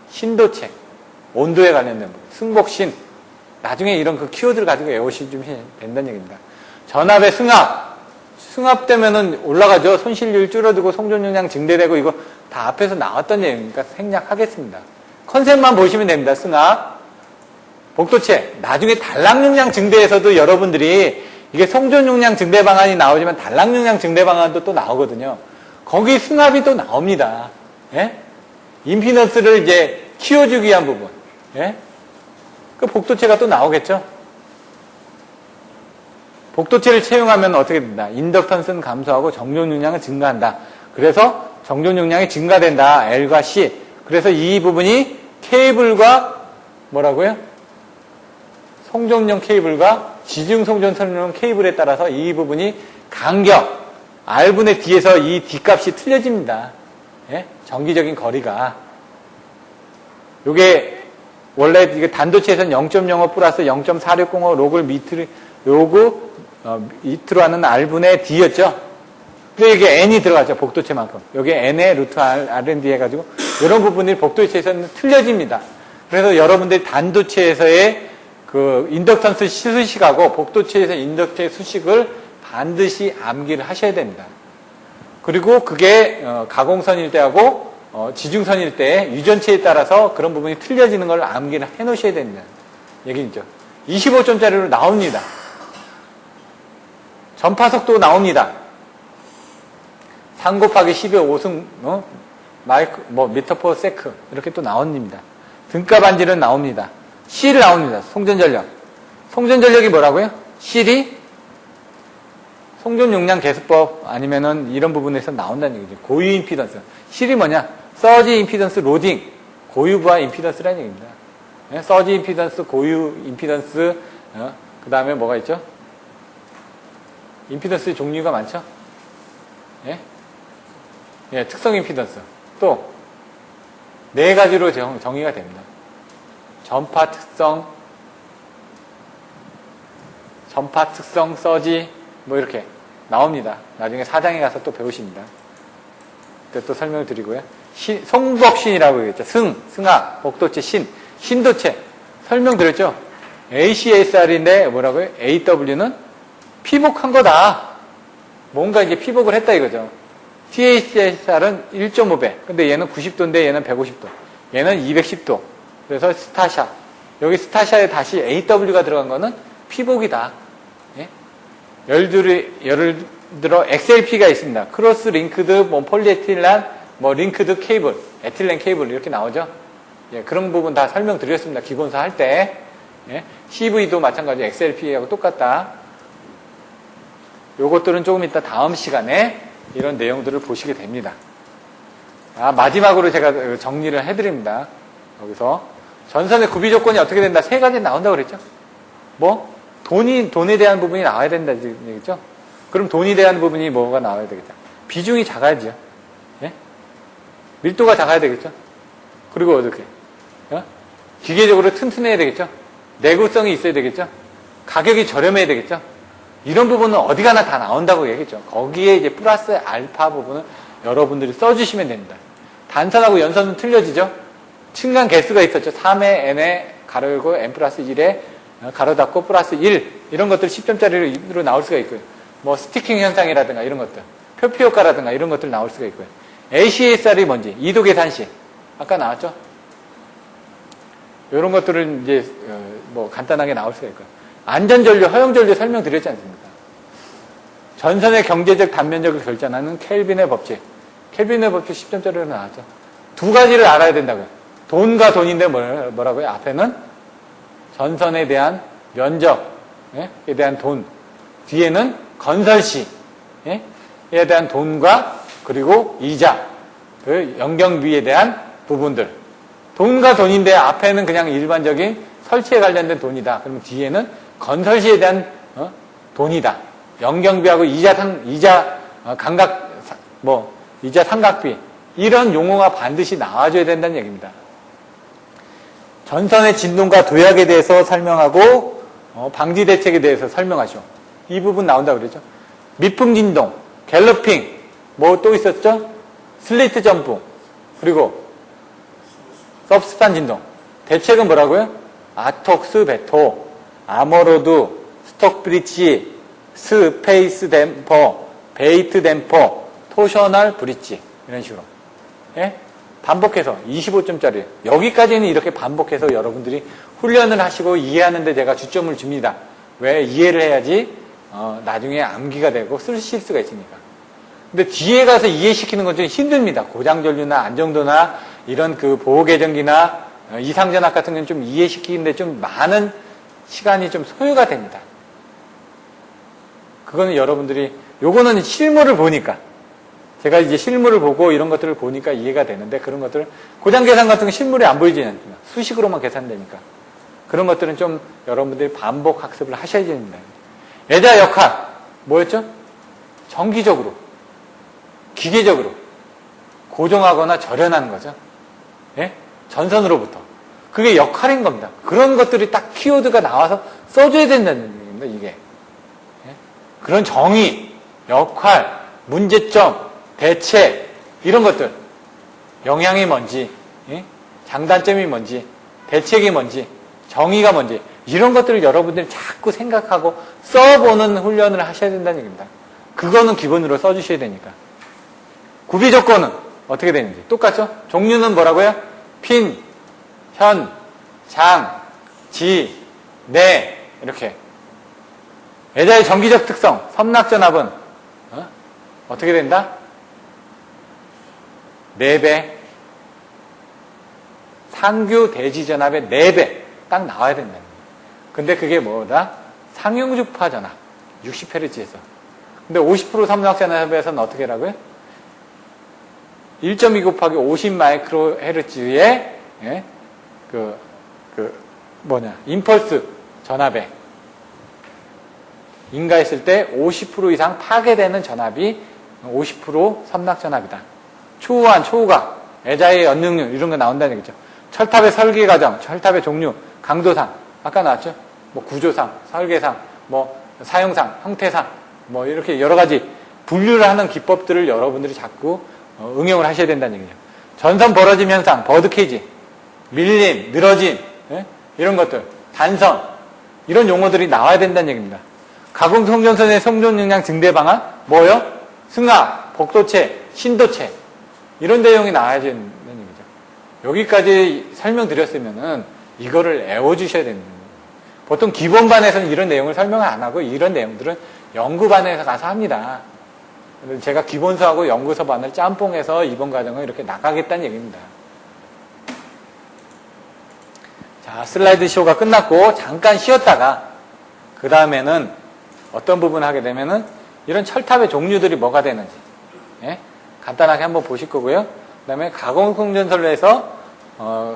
신도체. 온도에 관련된 부분. 승복신. 나중에 이런 그 키워드를 가지고 외우시면 된다는 얘기입니다. 전압의 승합되면은 올라가죠. 손실률 줄어들고 송전 용량 증대되고 이거 다 앞에서 나왔던 내용이니까 생략하겠습니다. 컨셉만 보시면 됩니다. 승합. 복도체. 나중에 단락 용량 증대에서도 여러분들이 이게 송전 용량 증대 방안이 나오지만 단락 용량 증대 방안도 또 나오거든요. 거기 승합이 또 나옵니다. 예? 임피던스를 이제 키워주기 위한 부분. 예? 그 복도체가 또 나오겠죠? 복도체를 채용하면 어떻게 된다? 인덕턴스는 감소하고 정전 용량은 증가한다. 그래서 정전 용량이 증가된다. L과 C. 그래서 이 부분이 케이블과 뭐라고요? 송전용 케이블과 지중 송전선용 케이블에 따라서 이 부분이 간격, R분의 D에서 이 D값이 틀려집니다. 예? 정기적인 거리가. 요게 원래 이게 단도체에서는 0.05 플러스 0.4605 로그를 밑으로 하는 R분의 D였죠. 근데 이게 n이 들어가죠. 복도체만큼. 여기에 n의 루트 R&D 해가지고 이런 부분이 복도체에서는 틀려집니다. 그래서 여러분들이 단도체에서의 그 인덕턴스 수식하고 복도체에서 인덕체 수식을 반드시 암기를 하셔야 됩니다. 그리고 그게 가공선일 때하고 지중선일 때 유전체에 따라서 그런 부분이 틀려지는 걸 암기를 해 놓으셔야 됩니다. 얘기죠. 25점짜리로 나옵니다. 전파속도 나옵니다. 3 곱하기 10의 5승, 미터 퍼 세크. 이렇게 또 나옵니다. 등가 반지는 나옵니다. C를 나옵니다. 송전전력. 송전전력이 뭐라고요? C이 송전용량 계수법 아니면은 이런 부분에서 나온다는 얘기죠. 고유 임피던스. C이 뭐냐? 서지 임피던스 로딩. 고유부하 임피던스라는 얘기입니다. 네? 서지 임피던스, 고유 임피던스, 그 다음에 뭐가 있죠? 임피던스 종류가 많죠? 예? 예, 특성 임피던스. 또, 4가지로 정의가 됩니다. 전파 특성, 서지, 뭐 이렇게 나옵니다. 나중에 4장에 가서 또 배우십니다. 그때 또 설명을 드리고요. 송법신이라고 얘기했죠. 승하, 복도체, 신도체. 설명드렸죠? ACSR인데 뭐라고요? AW는 피복한 거다. 뭔가 이제 피복을 했다 이거죠. THSR은 1.5배. 근데 얘는 90도인데 얘는 150도. 얘는 210도. 그래서 스타샤. 여기 스타샤에 다시 AW가 들어간 거는 피복이다. 예? 예를 들어 XLP가 있습니다. 크로스 링크드 폴리에틸란 링크드 케이블, 에틸렌 케이블 이렇게 나오죠. 예, 그런 부분 다 설명드렸습니다. 기본서 할 때. 예? CV도 마찬가지 XLP하고 똑같다. 요것들은 조금 이따 다음 시간에 이런 내용들을 보시게 됩니다. 마지막으로 제가 정리를 해드립니다. 여기서 전선의 구비 조건이 어떻게 된다? 3가지 나온다고 그랬죠? 돈에 대한 부분이 나와야 된다는 얘기죠? 그럼 돈에 대한 부분이 뭐가 나와야 되겠죠? 비중이 작아야죠. 예? 밀도가 작아야 되겠죠? 그리고 어떻게? 기계적으로 튼튼해야 되겠죠? 내구성이 있어야 되겠죠? 가격이 저렴해야 되겠죠? 이런 부분은 어디 가나 다 나온다고 얘기했죠. 거기에 이제 플러스 알파 부분은 여러분들이 써주시면 됩니다. 단선하고 연선은 틀려지죠? 층간 개수가 있었죠. 3에 n에 가로 열고 n 플러스 1에 가로 닫고 플러스 1 이런 것들 10점짜리로 나올 수가 있고요. 스티킹 현상이라든가 이런 것들, 표피 효과라든가 이런 것들 나올 수가 있고요. ACSR이 뭔지, 이도 계산식 아까 나왔죠? 이런 것들을 이제 간단하게 나올 수가 있고요. 안전전류, 허용전류 설명드렸지 않습니까? 전선의 경제적 단면적을 결정하는 켈빈의 법칙. 켈빈의 법칙 10점짜리로 나왔죠. 2가지를 알아야 된다고요. 돈과 돈인데 뭐라고요? 앞에는 전선에 대한 면적에 대한 돈. 뒤에는 건설시에 대한 돈과 그리고 이자, 그 연경비에 대한 부분들. 돈과 돈인데 앞에는 그냥 일반적인 설치에 관련된 돈이다. 그러면 뒤에는 건설시에 대한 돈이다. 연경비하고 이자 상각비 이런 용어가 반드시 나와줘야 된다는 얘기입니다. 전선의 진동과 도약에 대해서 설명하고 방지 대책에 대해서 설명하죠. 이 부분 나온다고 그러죠. 미풍 진동, 갤러핑, 또 있었죠? 슬리트 점프, 그리고 서브스판 진동. 대책은 뭐라고요? 아톡스 베토, 아머로드, 스톡 브릿지, 스페이스 댐퍼, 베이트 댐퍼, 토셔널 브릿지 이런 식으로. 예? 반복해서 25점짜리 여기까지는 이렇게 반복해서 여러분들이 훈련을 하시고 이해하는데 제가 주점을 줍니다. 왜? 이해를 해야지 나중에 암기가 되고 쓰실 수가 있으니까. 근데 뒤에 가서 이해시키는 건 좀 힘듭니다. 고장전류나 안정도나 이런 그 보호계정기나 이상전압 같은 건 좀 이해시키는데 좀 많은 시간이 좀 소요가 됩니다. 그거는 여러분들이 요거는 실물을 보니까 제가 이제 실물을 보고 이런 것들을 보니까 이해가 되는데 그런 것들 고장 계산 같은 건 실물에 안 보이지 않습니까? 수식으로만 계산되니까 그런 것들은 좀 여러분들이 반복 학습을 하셔야 됩니다. 애자 역할 뭐였죠? 정기적으로 기계적으로 고정하거나 절연하는 거죠. 예? 전선으로부터 그게 역할인 겁니다. 그런 것들이 딱 키워드가 나와서 써줘야 된다는 얘기입니다. 이게 예? 그런 정의, 역할 문제점, 대책, 이런 것들. 영향이 뭔지, 장단점이 뭔지, 대책이 뭔지, 정의가 뭔지, 이런 것들을 여러분들이 자꾸 생각하고 써보는 훈련을 하셔야 된다는 얘기입니다. 그거는 기본으로 써주셔야 되니까. 구비 조건은 어떻게 되는지 똑같죠? 종류는 뭐라고요? 핀, 현, 장, 지, 내, 이렇게. 애자의 정기적 특성, 섬락전압은 어떻게 된다? 4배. 상규 대지전압의 4배 딱 나와야 된다는 거예요. 근데 그게 뭐다? 상용주파 전압 60Hz에서. 근데 50% 섬락전압에서는 어떻게 하라고요? 1.2 곱하기 50 마이크로헤르츠의 임펄스 전압에 인가했을 때 50% 이상 파괴되는 전압이 50% 섬락전압이다. 초우한, 초우각, 애자의 연능률 이런 거 나온다는 얘기죠. 철탑의 설계 과정, 철탑의 종류, 강도상 아까 나왔죠. 뭐 구조상, 설계상, 뭐 사용상, 형태상, 뭐 이렇게 여러 가지 분류를 하는 기법들을 여러분들이 자꾸 응용을 하셔야 된다는 얘기죠. 전선 벌어짐 현상, 버드케이지, 밀림, 늘어짐, 이런 것들, 단선 이런 용어들이 나와야 된다는 얘기입니다. 가공 송전선의 송전 용량 증대 방안, 뭐요? 승합, 복도체, 신도체 이런 내용이 나와야 되는 얘기죠. 여기까지 설명드렸으면은 이거를 애워주셔야 되는 거예요. 보통 기본반에서는 이런 내용을 설명을 안 하고 이런 내용들은 연구반에서 가서 합니다. 제가 기본서하고 연구서반을 짬뽕해서 이번 과정을 이렇게 나가겠다는 얘기입니다. 자, 슬라이드 쇼가 끝났고 잠깐 쉬었다가 그 다음에는 어떤 부분을 하게 되면은 이런 철탑의 종류들이 뭐가 되는지 간단하게 한번 보실 거고요. 그 다음에 가공 송전선로에서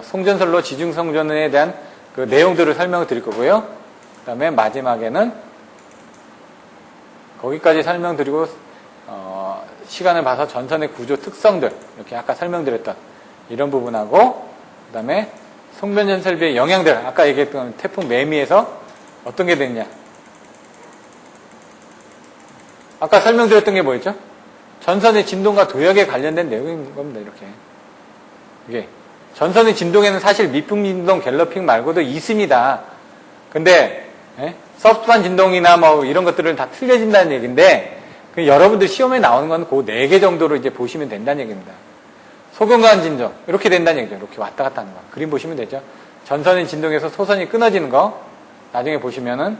송전선로 지중송전에 대한 그 내용들을 설명을 드릴 거고요. 그 다음에 마지막에는 거기까지 설명드리고 시간을 봐서 전선의 구조 특성들 이렇게 아까 설명드렸던 이런 부분하고 그 다음에 송전선 설비의 영향들 아까 얘기했던 태풍 매미에서 어떤 게 됐냐 아까 설명드렸던 게 뭐였죠? 전선의 진동과 도역에 관련된 내용인 겁니다. 이렇게 이게 전선의 진동에는 사실 미풍 진동, 갤러핑 말고도 있습니다. 근데 서브스판 진동이나 뭐 이런 것들은 다 틀려진다는 얘기인데 여러분들 시험에 나오는 건 그 4개 정도로 이제 보시면 된다는 얘기입니다. 소경관 진동 이렇게 된다는 얘기죠. 이렇게 왔다 갔다 하는 거. 그림 보시면 되죠. 전선의 진동에서 소선이 끊어지는 거 나중에 보시면은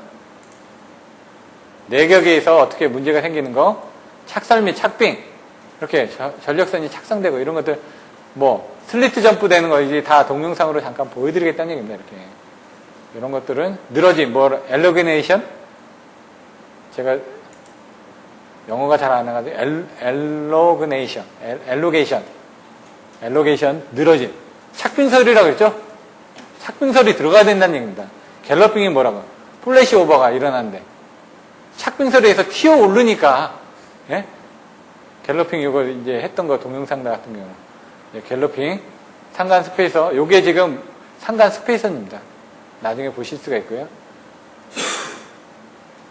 내격에서 어떻게 문제가 생기는 거 착설 및 착빙 이렇게 전력선이 착상되고 이런 것들 뭐 슬리트 점프 되는 거 이제 다 동영상으로 잠깐 보여드리겠다는 얘기입니다. 이렇게 이런 것들은 늘어짐 뭐 엘로게네이션 제가 영어가 잘 안 나가지고 엘로게이션 늘어짐 착빙설이라고 했죠. 착빙설이 들어가야 된다는 얘기입니다. 갤러핑이 뭐라고 플래시 오버가 일어나는데 착빙설에서 튀어 오르니까 갤러핑 이거 이제 했던 거 동영상 같은 경우 갤러핑 상간 스페이서 요게 지금 상간 스페이서입니다. 나중에 보실 수가 있고요.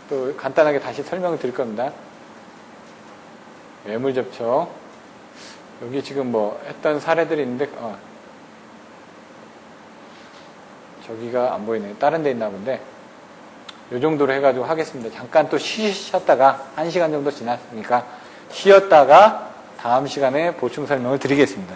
또 간단하게 다시 설명을 드릴 겁니다. 외물 접촉 여기 지금 뭐 했던 사례들이 있는데 저기가 안 보이네요. 다른 데 있나 본데 요 정도로 해가지고 하겠습니다. 잠깐 또 쉬었다가 1시간 정도 지났으니까 쉬었다가 다음 시간에 보충 설명을 드리겠습니다.